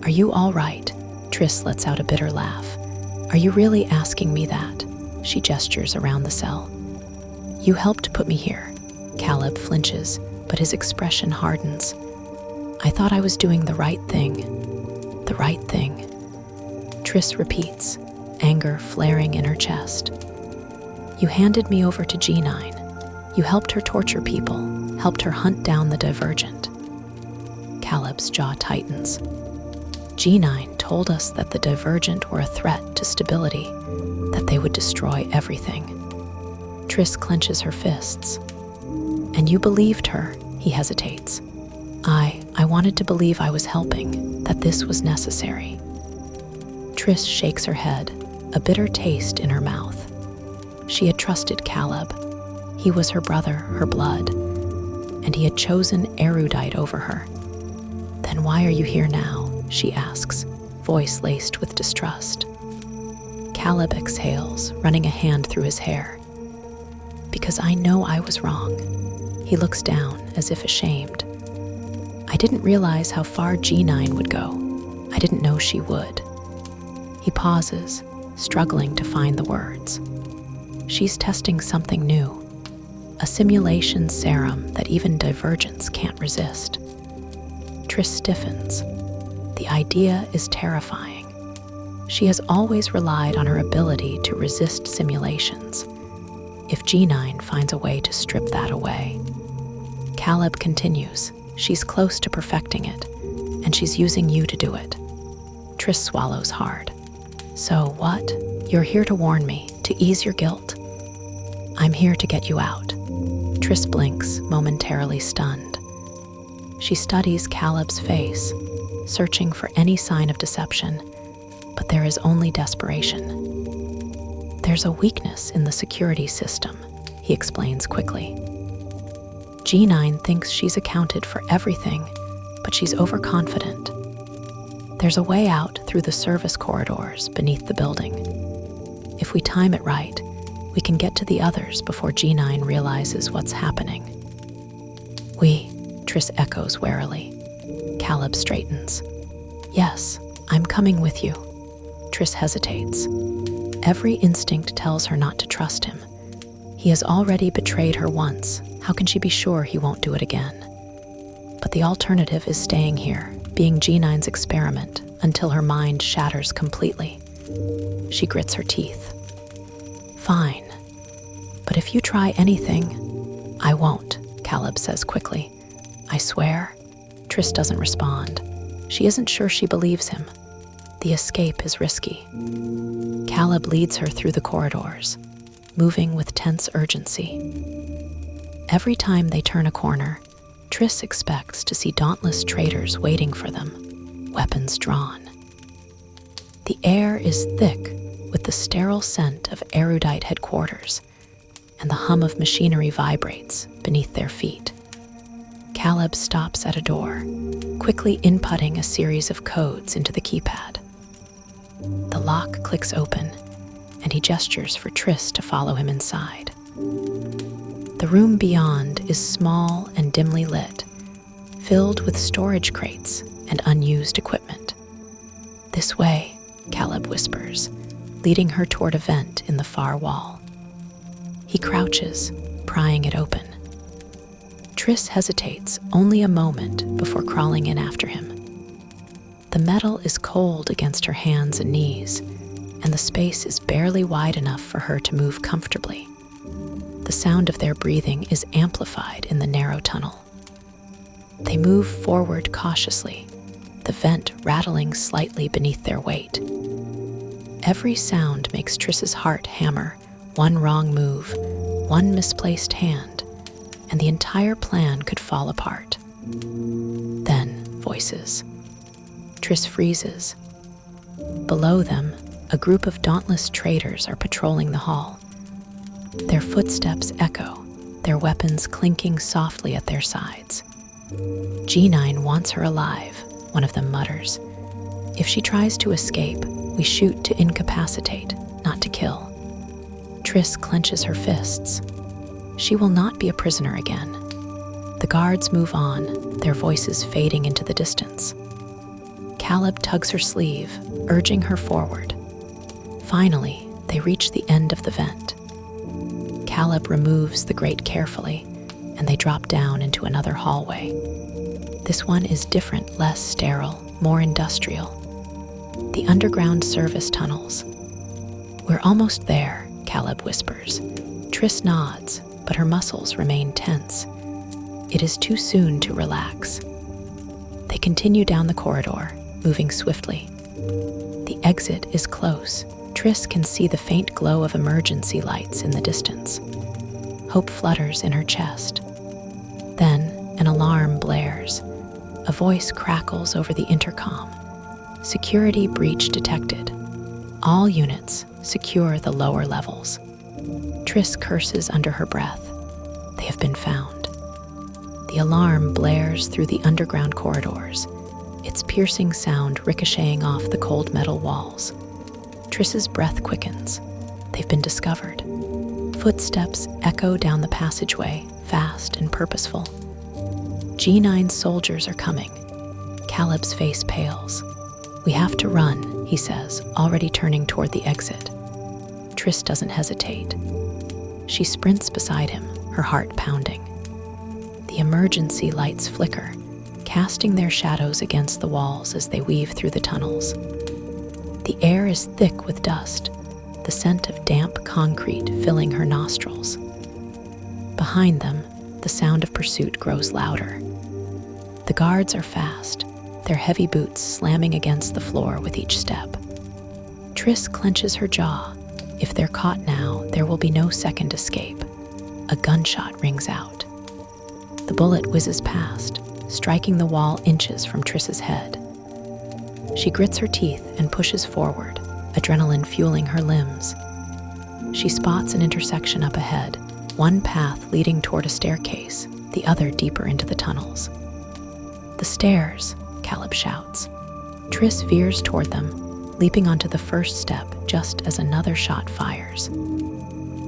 Are you all right? Triss lets out a bitter laugh. Are you really asking me that? She gestures around the cell. You helped put me here. Caleb flinches, but his expression hardens. I thought I was doing the right thing. The right thing. Triss repeats, anger flaring in her chest. You handed me over to G9. You helped her torture people, helped her hunt down the Divergent. Caleb's jaw tightens. G9 told us that the Divergent were a threat to stability, that they would destroy everything. Triss clenches her fists. And you believed her, he hesitates. I wanted to believe I was helping, that this was necessary. Triss shakes her head, a bitter taste in her mouth. She had trusted Caleb. He was her brother, her blood, and he had chosen Erudite over her. Then why are you here now? She asks, voice laced with distrust. Caleb exhales, running a hand through his hair. Because I know I was wrong. He looks down, as if ashamed. I didn't realize how far G9 would go. I didn't know she would. He pauses, struggling to find the words. She's testing something new, a simulation serum that even Divergents can't resist. Triss stiffens. The idea is terrifying. She has always relied on her ability to resist simulations. If G9 finds a way to strip that away. Caleb continues. She's close to perfecting it, and she's using you to do it. Triss swallows hard. So what? You're here to warn me, to ease your guilt? I'm here to get you out. Triss blinks, momentarily stunned. She studies Caleb's face, searching for any sign of deception, but there is only desperation. There's a weakness in the security system, he explains quickly. G9 thinks she's accounted for everything, but she's overconfident. There's a way out through the service corridors beneath the building. If we time it right, we can get to the others before G9 realizes what's happening. Triss echoes warily. Caleb straightens. Yes, I'm coming with you. Triss hesitates. Every instinct tells her not to trust him. He has already betrayed her once. How can she be sure he won't do it again? But the alternative is staying here, being G9's experiment, until her mind shatters completely. She grits her teeth. Fine. But if you try anything, I won't, Caleb says quickly. I swear. Triss doesn't respond. She isn't sure she believes him. The escape is risky. Caleb leads her through the corridors, moving with tense urgency. Every time they turn a corner, Triss expects to see dauntless traitors waiting for them, weapons drawn. The air is thick with the sterile scent of Erudite headquarters, and the hum of machinery vibrates beneath their feet. Caleb stops at a door, quickly inputting a series of codes into the keypad. The lock clicks open, and he gestures for Triss to follow him inside. The room beyond is small and dimly lit, filled with storage crates and unused equipment. This way, Caleb whispers, leading her toward a vent in the far wall. He crouches, prying it open. Triss hesitates only a moment before crawling in after him. The metal is cold against her hands and knees, and the space is barely wide enough for her to move comfortably. The sound of their breathing is amplified in the narrow tunnel. They move forward cautiously, the vent rattling slightly beneath their weight. Every sound makes Triss's heart hammer. One wrong move, one misplaced hand, and the entire plan could fall apart. Then, voices. Triss freezes. Below them, a group of dauntless traitors are patrolling the hall. Their footsteps echo, their weapons clinking softly at their sides. G9 wants her alive, one of them mutters. If she tries to escape, we shoot to incapacitate, not to kill. Triss clenches her fists. She will not be a prisoner again. The guards move on, their voices fading into the distance. Caleb tugs her sleeve, urging her forward. Finally, they reach the end of the vent. Caleb removes the grate carefully, and they drop down into another hallway. This one is different, less sterile, more industrial. The underground service tunnels. We're almost there, Caleb whispers. Triss nods, but her muscles remain tense. It is too soon to relax. They continue down the corridor, moving swiftly. The exit is close. Triss can see the faint glow of emergency lights in the distance. Hope flutters in her chest. Then an alarm blares. A voice crackles over the intercom. Security breach detected. All units, secure the lower levels. Triss curses under her breath. They have been found. The alarm blares through the underground corridors, its piercing sound ricocheting off the cold metal walls. Triss's breath quickens. They've been discovered. Footsteps echo down the passageway, fast and purposeful. G9 soldiers are coming. Caleb's face pales. We have to run, he says, already turning toward the exit. Triss doesn't hesitate. She sprints beside him, her heart pounding. The emergency lights flicker, casting their shadows against the walls as they weave through the tunnels. The air is thick with dust, the scent of damp concrete filling her nostrils. Behind them, the sound of pursuit grows louder. The guards are fast, their heavy boots slamming against the floor with each step. Triss clenches her jaw. If they're caught now, there will be no second escape. a gunshot rings out. The bullet whizzes past, striking the wall inches from Triss's head. She grits her teeth and pushes forward, adrenaline fueling her limbs. She spots an intersection up ahead, one path leading toward a staircase, the other deeper into the tunnels. "The stairs," Caleb shouts. Triss veers toward them, leaping onto the first step just as another shot fires.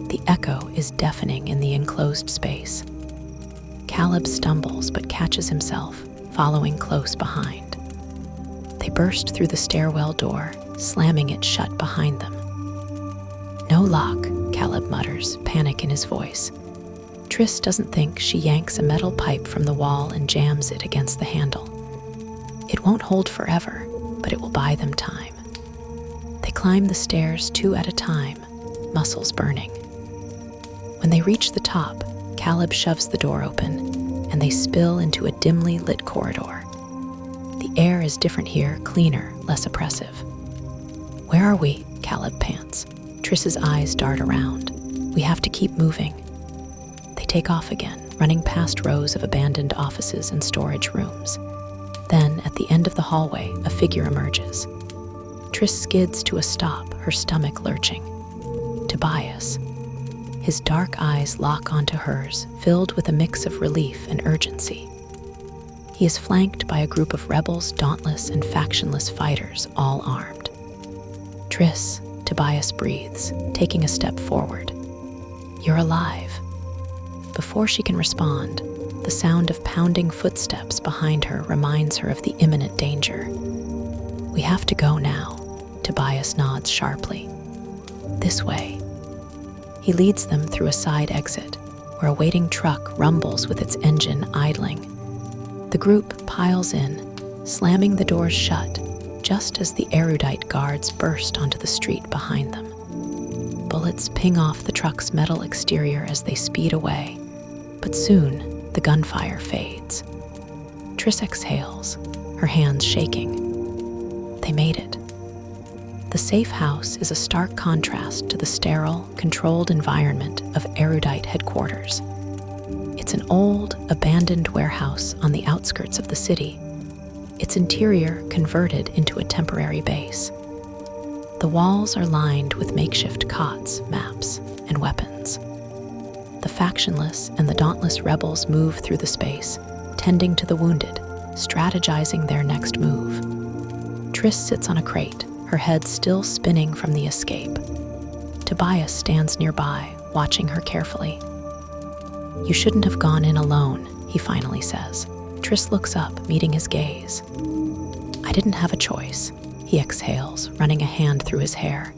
The echo is deafening in the enclosed space. Caleb stumbles but catches himself, following close behind. They burst through the stairwell door, slamming it shut behind them. "No lock," Caleb mutters, panic in his voice. Triss doesn't think. She yanks a metal pipe from the wall and jams it against the handle. It won't hold forever, but it will buy them time. They climb the stairs 2 at a time, muscles burning. When they reach the top, Caleb shoves the door open, and they spill into a dimly lit corridor. The air is different here, cleaner, less oppressive. "Where are we?" Caleb pants. Triss's eyes dart around. "We have to keep moving." They take off again, running past rows of abandoned offices and storage rooms. Then, at the end of the hallway, a figure emerges. Triss skids to a stop, her stomach lurching. Tobias. His dark eyes lock onto hers, filled with a mix of relief and urgency. He is flanked by a group of rebels, dauntless and factionless fighters, all armed. "Triss," Tobias breathes, taking a step forward. "You're alive." Before she can respond, the sound of pounding footsteps behind her reminds her of the imminent danger. "We have to go now," Tobias nods sharply. "This way." He leads them through a side exit, where a waiting truck rumbles with its engine idling. The group piles in, slamming the doors shut, just as the Erudite guards burst onto the street behind them. Bullets ping off the truck's metal exterior as they speed away, but soon the gunfire fades. Triss exhales, her hands shaking. They made it. The safe house is a stark contrast to the sterile, controlled environment of Erudite headquarters. It's an old, abandoned warehouse on the outskirts of the city, its interior converted into a temporary base. The walls are lined with makeshift cots, maps, and weapons. The factionless and the dauntless rebels move through the space, tending to the wounded, strategizing their next move. Triss sits on a crate, her head still spinning from the escape. Tobias stands nearby, watching her carefully. "You shouldn't have gone in alone," he finally says. Triss looks up, meeting his gaze. "I didn't have a choice," he exhales, running a hand through his hair.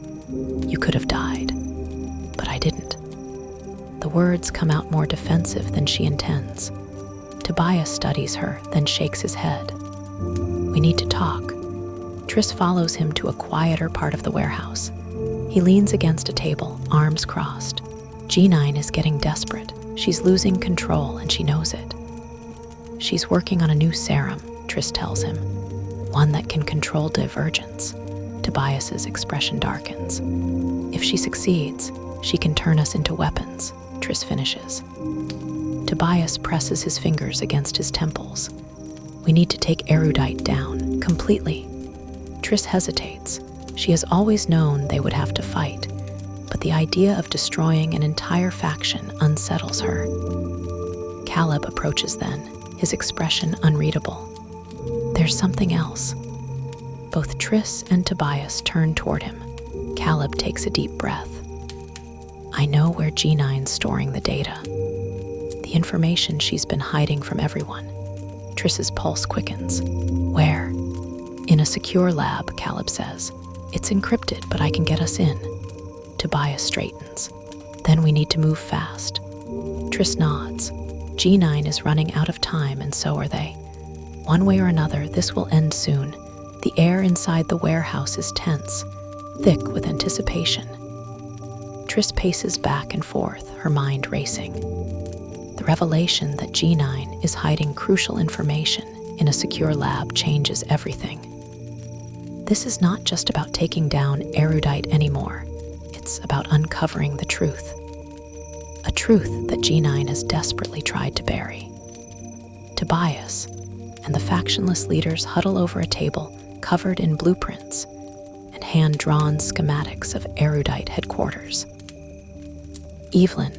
"You could have died, but I didn't." The words come out more defensive than she intends. Tobias studies her, then shakes his head. "We need to talk." Triss follows him to a quieter part of the warehouse. He leans against a table, arms crossed. G9 is getting desperate. She's losing control, and she knows it. "She's working on a new serum," Triss tells him. "One that can control divergence." Tobias's expression darkens. "If she succeeds, she can turn us into weapons," Triss finishes. Tobias presses his fingers against his temples. "We need to take Erudite down, completely." Triss hesitates. She has always known they would have to fight, but the idea of destroying an entire faction unsettles her. Caleb approaches then, his expression unreadable. There's something else. Both Triss and Tobias turn toward him. Caleb takes a deep breath. "I know where G9's storing the data. The information she's been hiding from everyone." Triss's pulse quickens. "Where?" "In a secure lab," Caleb says. "It's encrypted, but I can get us in." Tobias straightens. "Then we need to move fast." Triss nods. G9 is running out of time, and so are they. One way or another, this will end soon. The air inside the warehouse is tense, thick with anticipation. Triss paces back and forth, her mind racing. The revelation that G9 is hiding crucial information in a secure lab changes everything. This is not just about taking down Erudite anymore. It's about uncovering the truth. A a truth that G9 has desperately tried to bury. Tobias and the factionless leaders huddle over a table covered in blueprints and hand-drawn schematics of Erudite headquarters. Evelyn,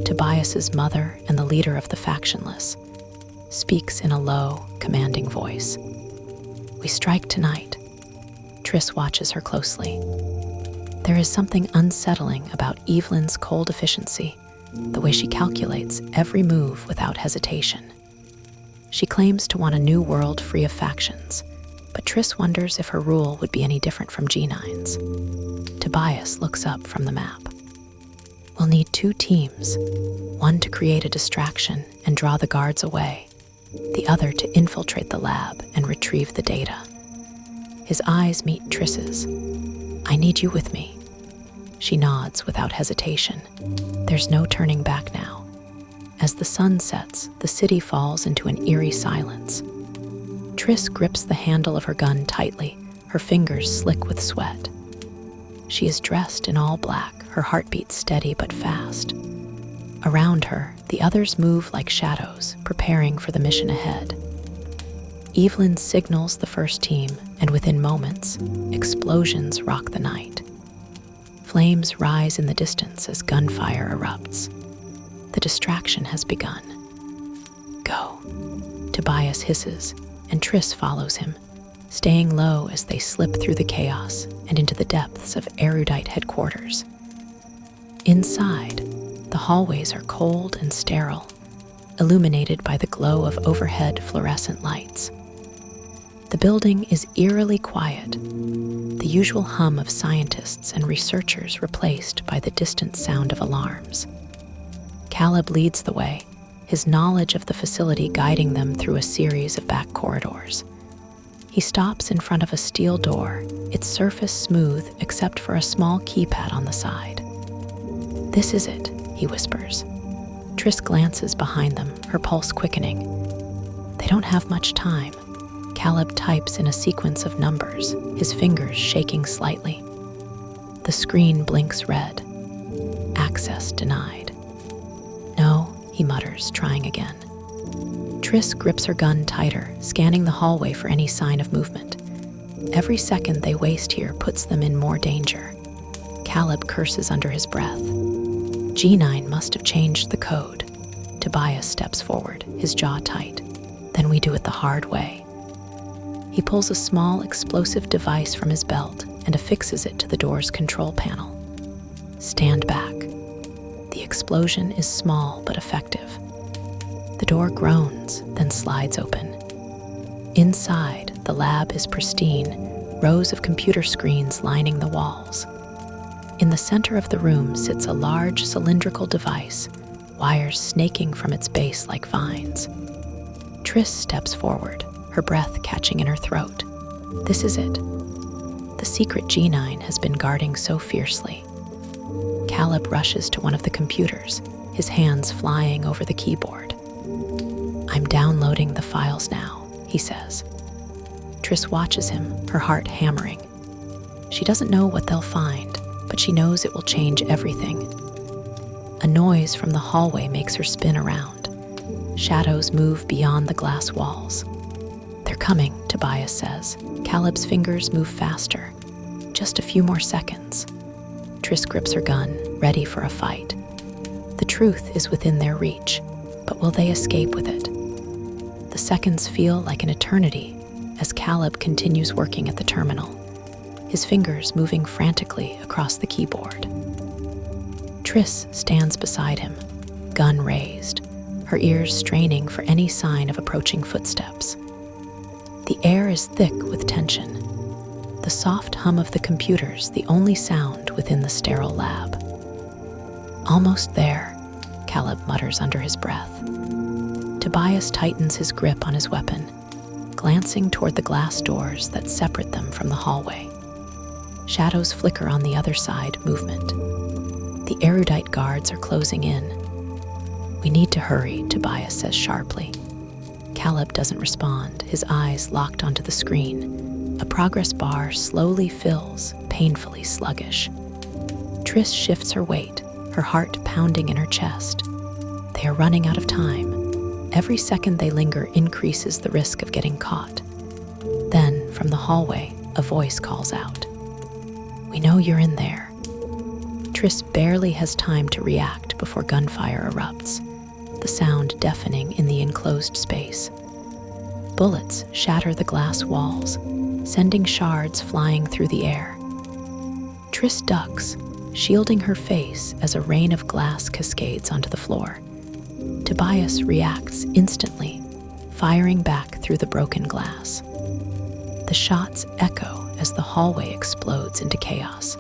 Tobias's mother and the leader of the factionless, speaks in a low, commanding voice. "We strike tonight." Triss watches her closely. There is something unsettling about Evelyn's cold efficiency, the way she calculates every move without hesitation. She claims to want a new world free of factions, but Triss wonders if her rule would be any different from G9's. Tobias looks up from the map. "We'll need 2 teams, one to create a distraction and draw the guards away, the other to infiltrate the lab and retrieve the data." His eyes meet Triss's. "I need you with me." She nods without hesitation. There's no turning back now. As the sun sets, the city falls into an eerie silence. Triss grips the handle of her gun tightly, her fingers slick with sweat. She is dressed in all black, her heartbeat steady but fast. Around her, the others move like shadows, preparing for the mission ahead. Evelyn signals the first team, and within moments, explosions rock the night. Flames rise in the distance as gunfire erupts. The distraction has begun. "Go," Tobias hisses, and Triss follows him, staying low as they slip through the chaos and into the depths of Erudite headquarters. Inside, the hallways are cold and sterile, illuminated by the glow of overhead fluorescent lights. The building is eerily quiet, the usual hum of scientists and researchers replaced by the distant sound of alarms. Caleb leads the way, his knowledge of the facility guiding them through a series of back corridors. He stops in front of a steel door, its surface smooth except for a small keypad on the side. "This is it," he whispers. Triss glances behind them, her pulse quickening. They don't have much time. Caleb types in a sequence of numbers, his fingers shaking slightly. The screen blinks red. Access denied. "No," he mutters, trying again. Triss grips her gun tighter, scanning the hallway for any sign of movement. Every second they waste here puts them in more danger. Caleb curses under his breath. G9 must have changed the code. Tobias steps forward, his jaw tight. "Then we do it the hard way." He pulls a small explosive device from his belt and affixes it to the door's control panel. "Stand back." The explosion is small but effective. The door groans, then slides open. Inside, the lab is pristine, rows of computer screens lining the walls. In the center of the room sits a large cylindrical device, wires snaking from its base like vines. Triss steps forward, her breath catching in her throat. This is it. The secret G9 has been guarding so fiercely. Caleb rushes to one of the computers, his hands flying over the keyboard. "I'm downloading the files now," he says. Triss watches him, her heart hammering. She doesn't know what they'll find, but she knows it will change everything. A noise from the hallway makes her spin around. Shadows move beyond the glass walls. "They're coming," Tobias says. Caleb's fingers move faster. Just a few more seconds. Triss grips her gun, ready for a fight. The truth is within their reach, but will they escape with it? The seconds feel like an eternity as Caleb continues working at the terminal, his fingers moving frantically across the keyboard. Triss stands beside him, gun raised, her ears straining for any sign of approaching footsteps. The air is thick with tension, the soft hum of the computers the only sound within the sterile lab. "Almost there," Caleb mutters under his breath. Tobias tightens his grip on his weapon, glancing toward the glass doors that separate them from the hallway. Shadows flicker on the other side, movement. The Erudite guards are closing in. "We need to hurry," Tobias says sharply. Caleb doesn't respond, his eyes locked onto the screen. A progress bar slowly fills, painfully sluggish. Triss shifts her weight, her heart pounding in her chest. They are running out of time. Every second they linger increases the risk of getting caught. Then, from the hallway, a voice calls out. "We know you're in there." Triss barely has time to react before gunfire erupts, the sound deafening in the enclosed space. Bullets shatter the glass walls, sending shards flying through the air. Triss ducks, shielding her face as a rain of glass cascades onto the floor. Tobias reacts instantly, firing back through the broken glass. The shots echo as the hallway explodes into chaos.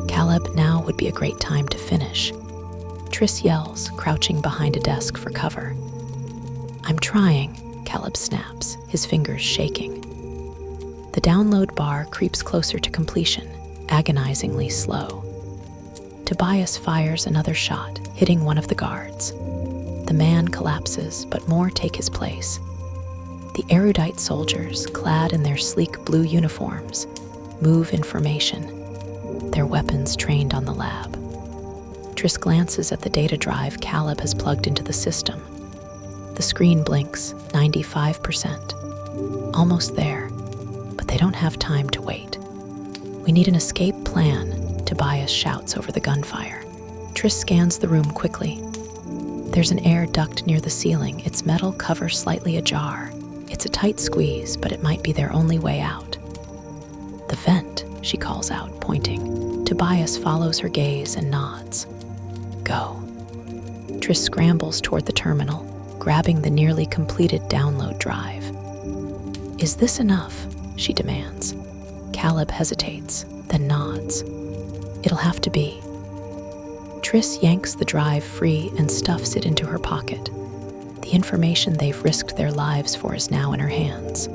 Caleb, now would be a great time to finish. Triss yells, crouching behind a desk for cover. "I'm trying," Caleb snaps, his fingers shaking. The download bar creeps closer to completion, agonizingly slow. Tobias fires another shot, hitting one of the guards. The man collapses, but more take his place. The Erudite soldiers, clad in their sleek blue uniforms, move in formation, their weapons trained on the lab. Triss glances at the data drive Caleb has plugged into the system. The screen blinks, 95%. Almost there, but they don't have time to wait. "We need an escape plan," Tobias shouts over the gunfire. Triss scans the room quickly. There's an air duct near the ceiling, its metal cover slightly ajar. It's a tight squeeze, but it might be their only way out. "The vent," she calls out, pointing. Tobias follows her gaze and nods. "Go." Triss scrambles toward the terminal, grabbing the nearly completed download drive. "Is this enough?" she demands. Caleb hesitates, then nods. "It'll have to be." Triss yanks the drive free and stuffs it into her pocket. The information they've risked their lives for is now in her hands.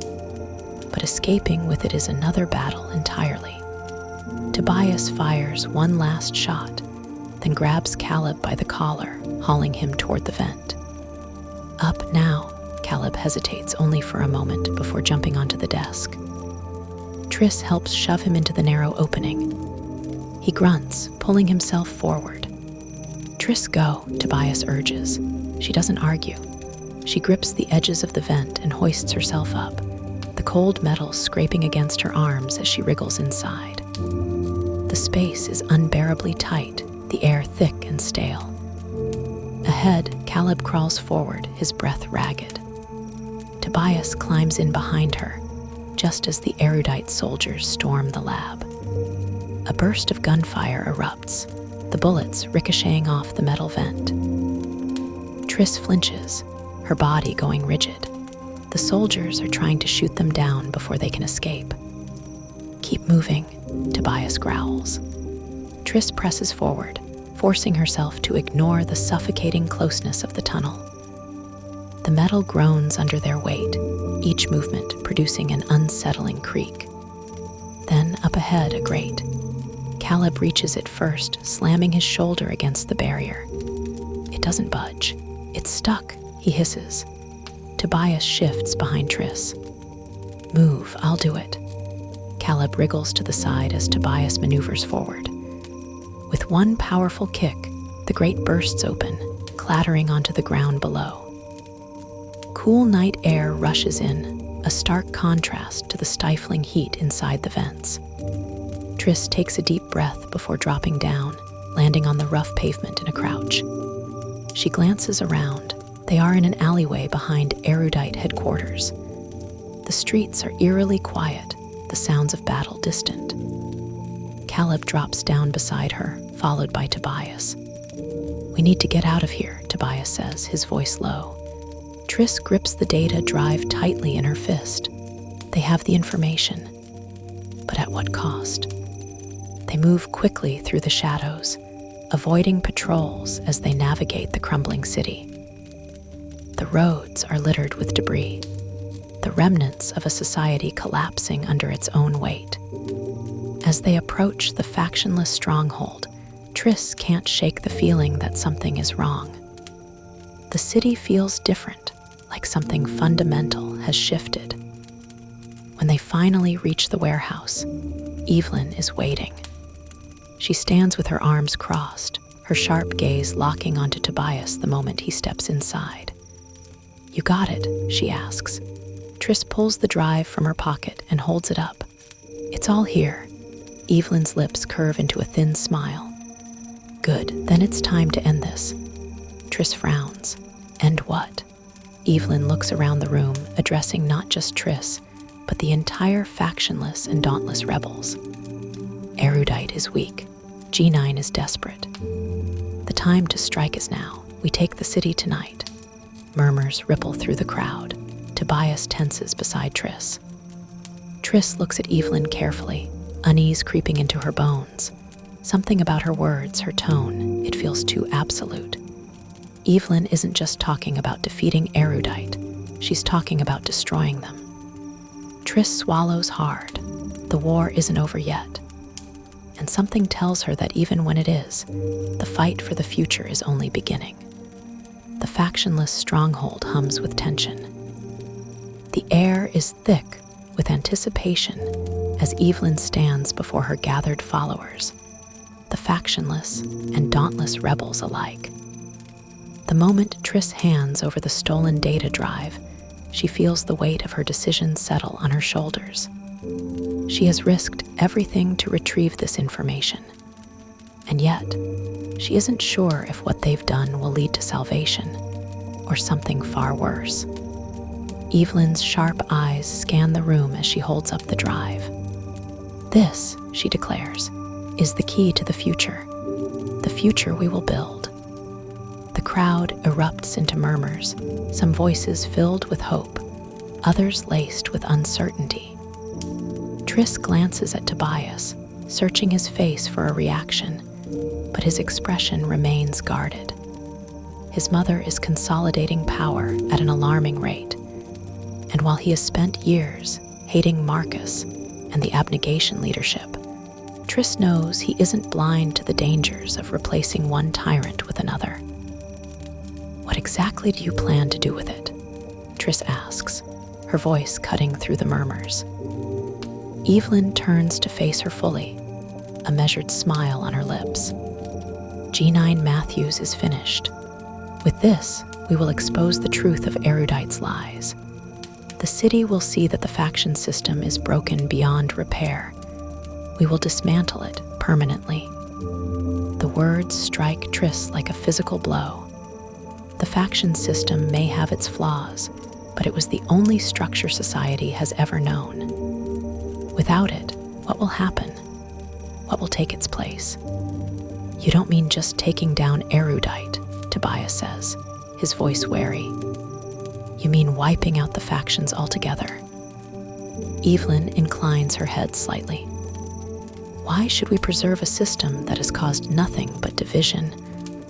But escaping with it is another battle entirely. Tobias fires one last shot, then grabs Caleb by the collar, hauling him toward the vent. "Up now," Caleb hesitates only for a moment before jumping onto the desk. Triss helps shove him into the narrow opening. He grunts, pulling himself forward. "Triss, go," Tobias urges. She doesn't argue. She grips the edges of the vent and hoists herself up, the cold metal scraping against her arms as she wriggles inside. The space is unbearably tight, the air thick and stale. Ahead, Caleb crawls forward, his breath ragged. Tobias climbs in behind her, just as the Erudite soldiers storm the lab. A burst of gunfire erupts, the bullets ricocheting off the metal vent. Triss flinches, her body going rigid. The soldiers are trying to shoot them down before they can escape. "Keep moving," Tobias growls. Triss presses forward, forcing herself to ignore the suffocating closeness of the tunnel. The metal groans under their weight, each movement producing an unsettling creak. Then, up ahead, a grate. Caleb reaches it first, slamming his shoulder against the barrier. It doesn't budge. "It's stuck," he hisses. Tobias shifts behind Triss. "Move, I'll do it." Caleb wriggles to the side as Tobias maneuvers forward. With one powerful kick, the grate bursts open, clattering onto the ground below. Cool night air rushes in, a stark contrast to the stifling heat inside the vents. Triss takes a deep breath before dropping down, landing on the rough pavement in a crouch. She glances around. They are in an alleyway behind Erudite headquarters. The streets are eerily quiet, the sounds of battle distant. Caleb drops down beside her, followed by Tobias. "We need to get out of here," Tobias says, his voice low. Triss grips the data drive tightly in her fist. They have the information, but at what cost? They move quickly through the shadows, avoiding patrols as they navigate the crumbling city. The roads are littered with debris, the remnants of a society collapsing under its own weight. As they approach the factionless stronghold, Triss can't shake the feeling that something is wrong. The city feels different, like something fundamental has shifted. When they finally reach the warehouse, Evelyn is waiting. She stands with her arms crossed, her her sharp gaze locking onto Tobias the moment he steps inside. "You got it?" she asks. Triss pulls the drive from her pocket and holds it up. "It's all here." Evelyn's lips curve into a thin smile. "Good, then it's time to end this." Triss frowns. "End what?" Evelyn looks around the room, addressing not just Triss, but the entire factionless and dauntless rebels. Erudite is weak. G9 is desperate. The time to strike is now. We take the city tonight. Murmurs ripple through the crowd. Tobias tenses beside Triss. Triss looks at Evelyn carefully, unease creeping into her bones. Something about her words, her tone, it feels too absolute. Evelyn isn't just talking about defeating Erudite, she's talking about destroying them. Triss swallows hard. The war isn't over yet. And something tells her that even when it is, the fight for the future is only beginning. The factionless stronghold hums with tension. The air is thick with anticipation as Evelyn stands before her gathered followers, the factionless and dauntless rebels alike. The moment Triss hands over the stolen data drive, she feels the weight of her decision settle on her shoulders. She has risked everything to retrieve this information. And yet, she isn't sure if what they've done will lead to salvation or something far worse. Evelyn's sharp eyes scan the room as she holds up the drive. "This," she declares, "is the key to the future we will build." The crowd erupts into murmurs, some voices filled with hope, others laced with uncertainty. Triss glances at Tobias, searching his face for a reaction, but his expression remains guarded. His mother is consolidating power at an alarming rate, and while he has spent years hating Marcus and the abnegation leadership, Triss knows he isn't blind to the dangers of replacing one tyrant with another. "What exactly do you plan to do with it?" Triss asks, her voice cutting through the murmurs. Evelyn turns to face her fully, a measured smile on her lips. G9 Matthews is finished. With this, we will expose the truth of Erudite's lies. The city will see that the faction system is broken beyond repair. We will dismantle it permanently. The words strike Triss like a physical blow. The faction system may have its flaws, but it was the only structure society has ever known. Without it, what will happen? What will take its place? "You don't mean just taking down Erudite," Tobias says, his voice wary. "You mean wiping out the factions altogether?" Evelyn inclines her head slightly. "Why should we preserve a system that has caused nothing but division,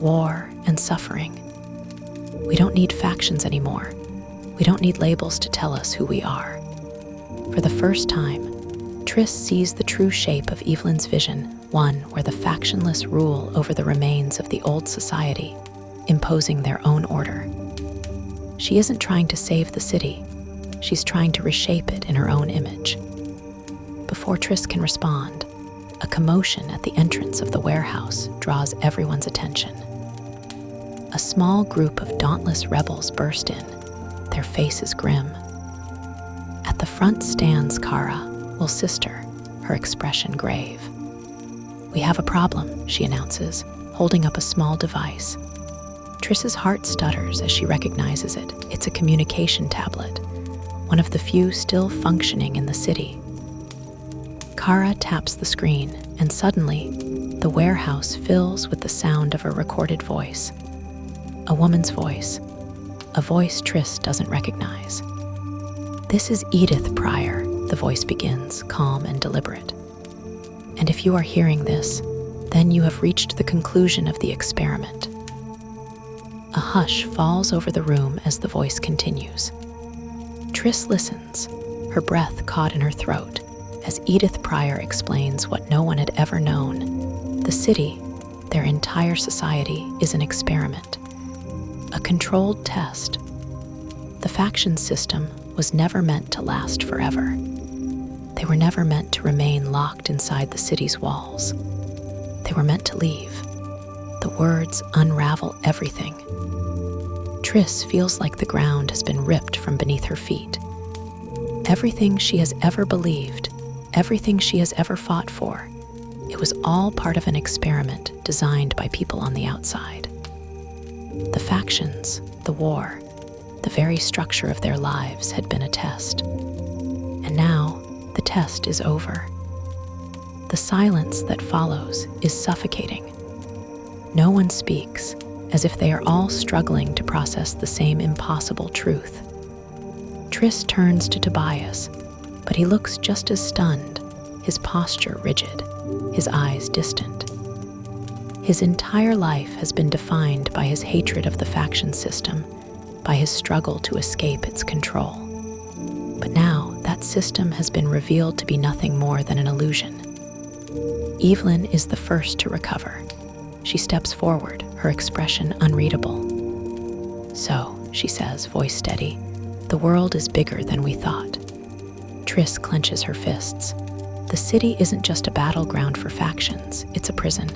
war, and suffering? We don't need factions anymore. We don't need labels to tell us who we are." For the first time, Triss sees the true shape of Evelyn's vision, one where the factionless rule over the remains of the old society, imposing their own order. She isn't trying to save the city. She's trying to reshape it in her own image. Before Triss can respond, a commotion at the entrance of the warehouse draws everyone's attention. A small group of dauntless rebels burst in, their faces grim. At the front stands Kara, Will's sister, her expression grave. "We have a problem," she announces, holding up a small device. Triss's heart stutters as she recognizes it. It's a communication tablet, one of the few still functioning in the city. Kara taps the screen, and suddenly, the warehouse fills with the sound of a recorded voice. A woman's voice, a voice Triss doesn't recognize. "This is Edith Pryor," the voice begins, calm and deliberate. "And if you are hearing this, then you have reached the conclusion of the experiment." A hush falls over the room as the voice continues. Triss listens, her breath caught in her throat, as Edith Pryor explains what no one had ever known. The city, their entire society, is an experiment, a controlled test. The faction system was never meant to last forever. They were never meant to remain locked inside the city's walls. They were meant to leave. The words unravel everything. Triss feels like the ground has been ripped from beneath her feet. Everything she has ever believed, everything she has ever fought for, it was all part of an experiment designed by people on the outside. The factions, the war, the very structure of their lives had been a test. And now, the test is over. The silence that follows is suffocating. No one speaks, as if they are all struggling to process the same impossible truth. Triss turns to Tobias, but he looks just as stunned, his posture rigid, his eyes distant. His entire life has been defined by his hatred of the faction system, by his struggle to escape its control. But now, that system has been revealed to be nothing more than an illusion. Evelyn is the first to recover. She steps forward, her expression unreadable. "So," she says, voice steady, "the world is bigger than we thought." Triss clenches her fists. The city isn't just a battleground for factions, it's a prison.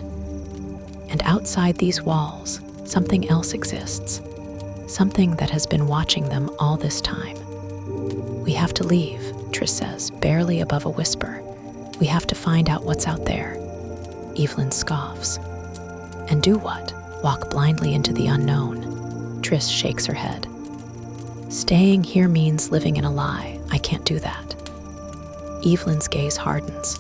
And outside these walls, something else exists. Something that has been watching them all this time. "We have to leave," Triss says, barely above a whisper. "We have to find out what's out there." Evelyn scoffs. "And do what? Walk blindly into the unknown?" Triss shakes her head. "Staying here means living in a lie. I can't do that." Evelyn's gaze hardens.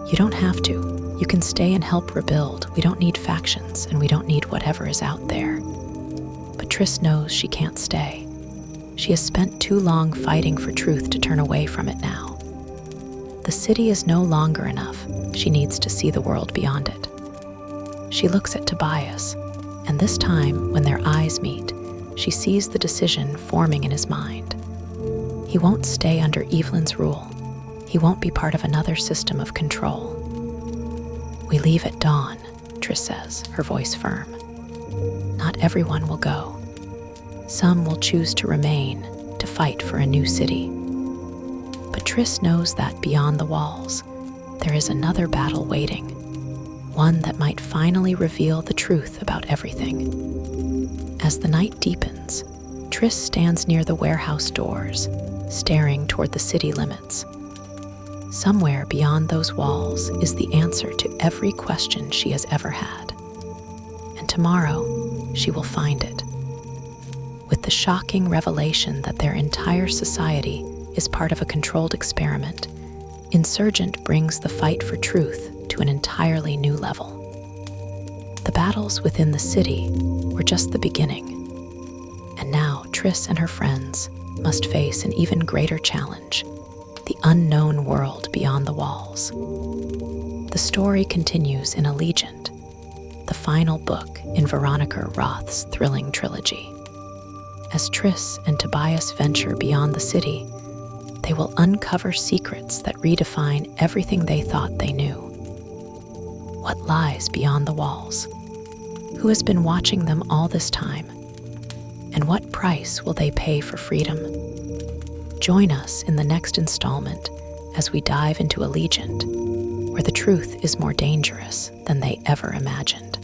"You don't have to. You can stay and help rebuild. We don't need factions, and we don't need whatever is out there." But Triss knows she can't stay. She has spent too long fighting for truth to turn away from it now. The city is no longer enough. She needs to see the world beyond it. She looks at Tobias, and this time, when their eyes meet, she sees the decision forming in his mind. He won't stay under Evelyn's rule. He won't be part of another system of control. "We leave at dawn," Triss says, her voice firm. "Not everyone will go. Some will choose to remain, to fight for a new city." But Triss knows that beyond the walls, there is another battle waiting, one that might finally reveal the truth about everything. As the night deepens, Triss stands near the warehouse doors, staring toward the city limits. Somewhere beyond those walls is the answer to every question she has ever had. And tomorrow, she will find it. With the shocking revelation that their entire society is part of a controlled experiment, Insurgent brings the fight for truth to an entirely new level. The battles within the city were just the beginning. And now Triss and her friends must face an even greater challenge: the unknown world beyond the walls. The story continues in Insurgent, the final book in Veronica Roth's thrilling trilogy. As Triss and Tobias venture beyond the city, they will uncover secrets that redefine everything they thought they knew. What lies beyond the walls? Who has been watching them all this time? And what price will they pay for freedom? Join us in the next installment as we dive into Insurgent, where the truth is more dangerous than they ever imagined.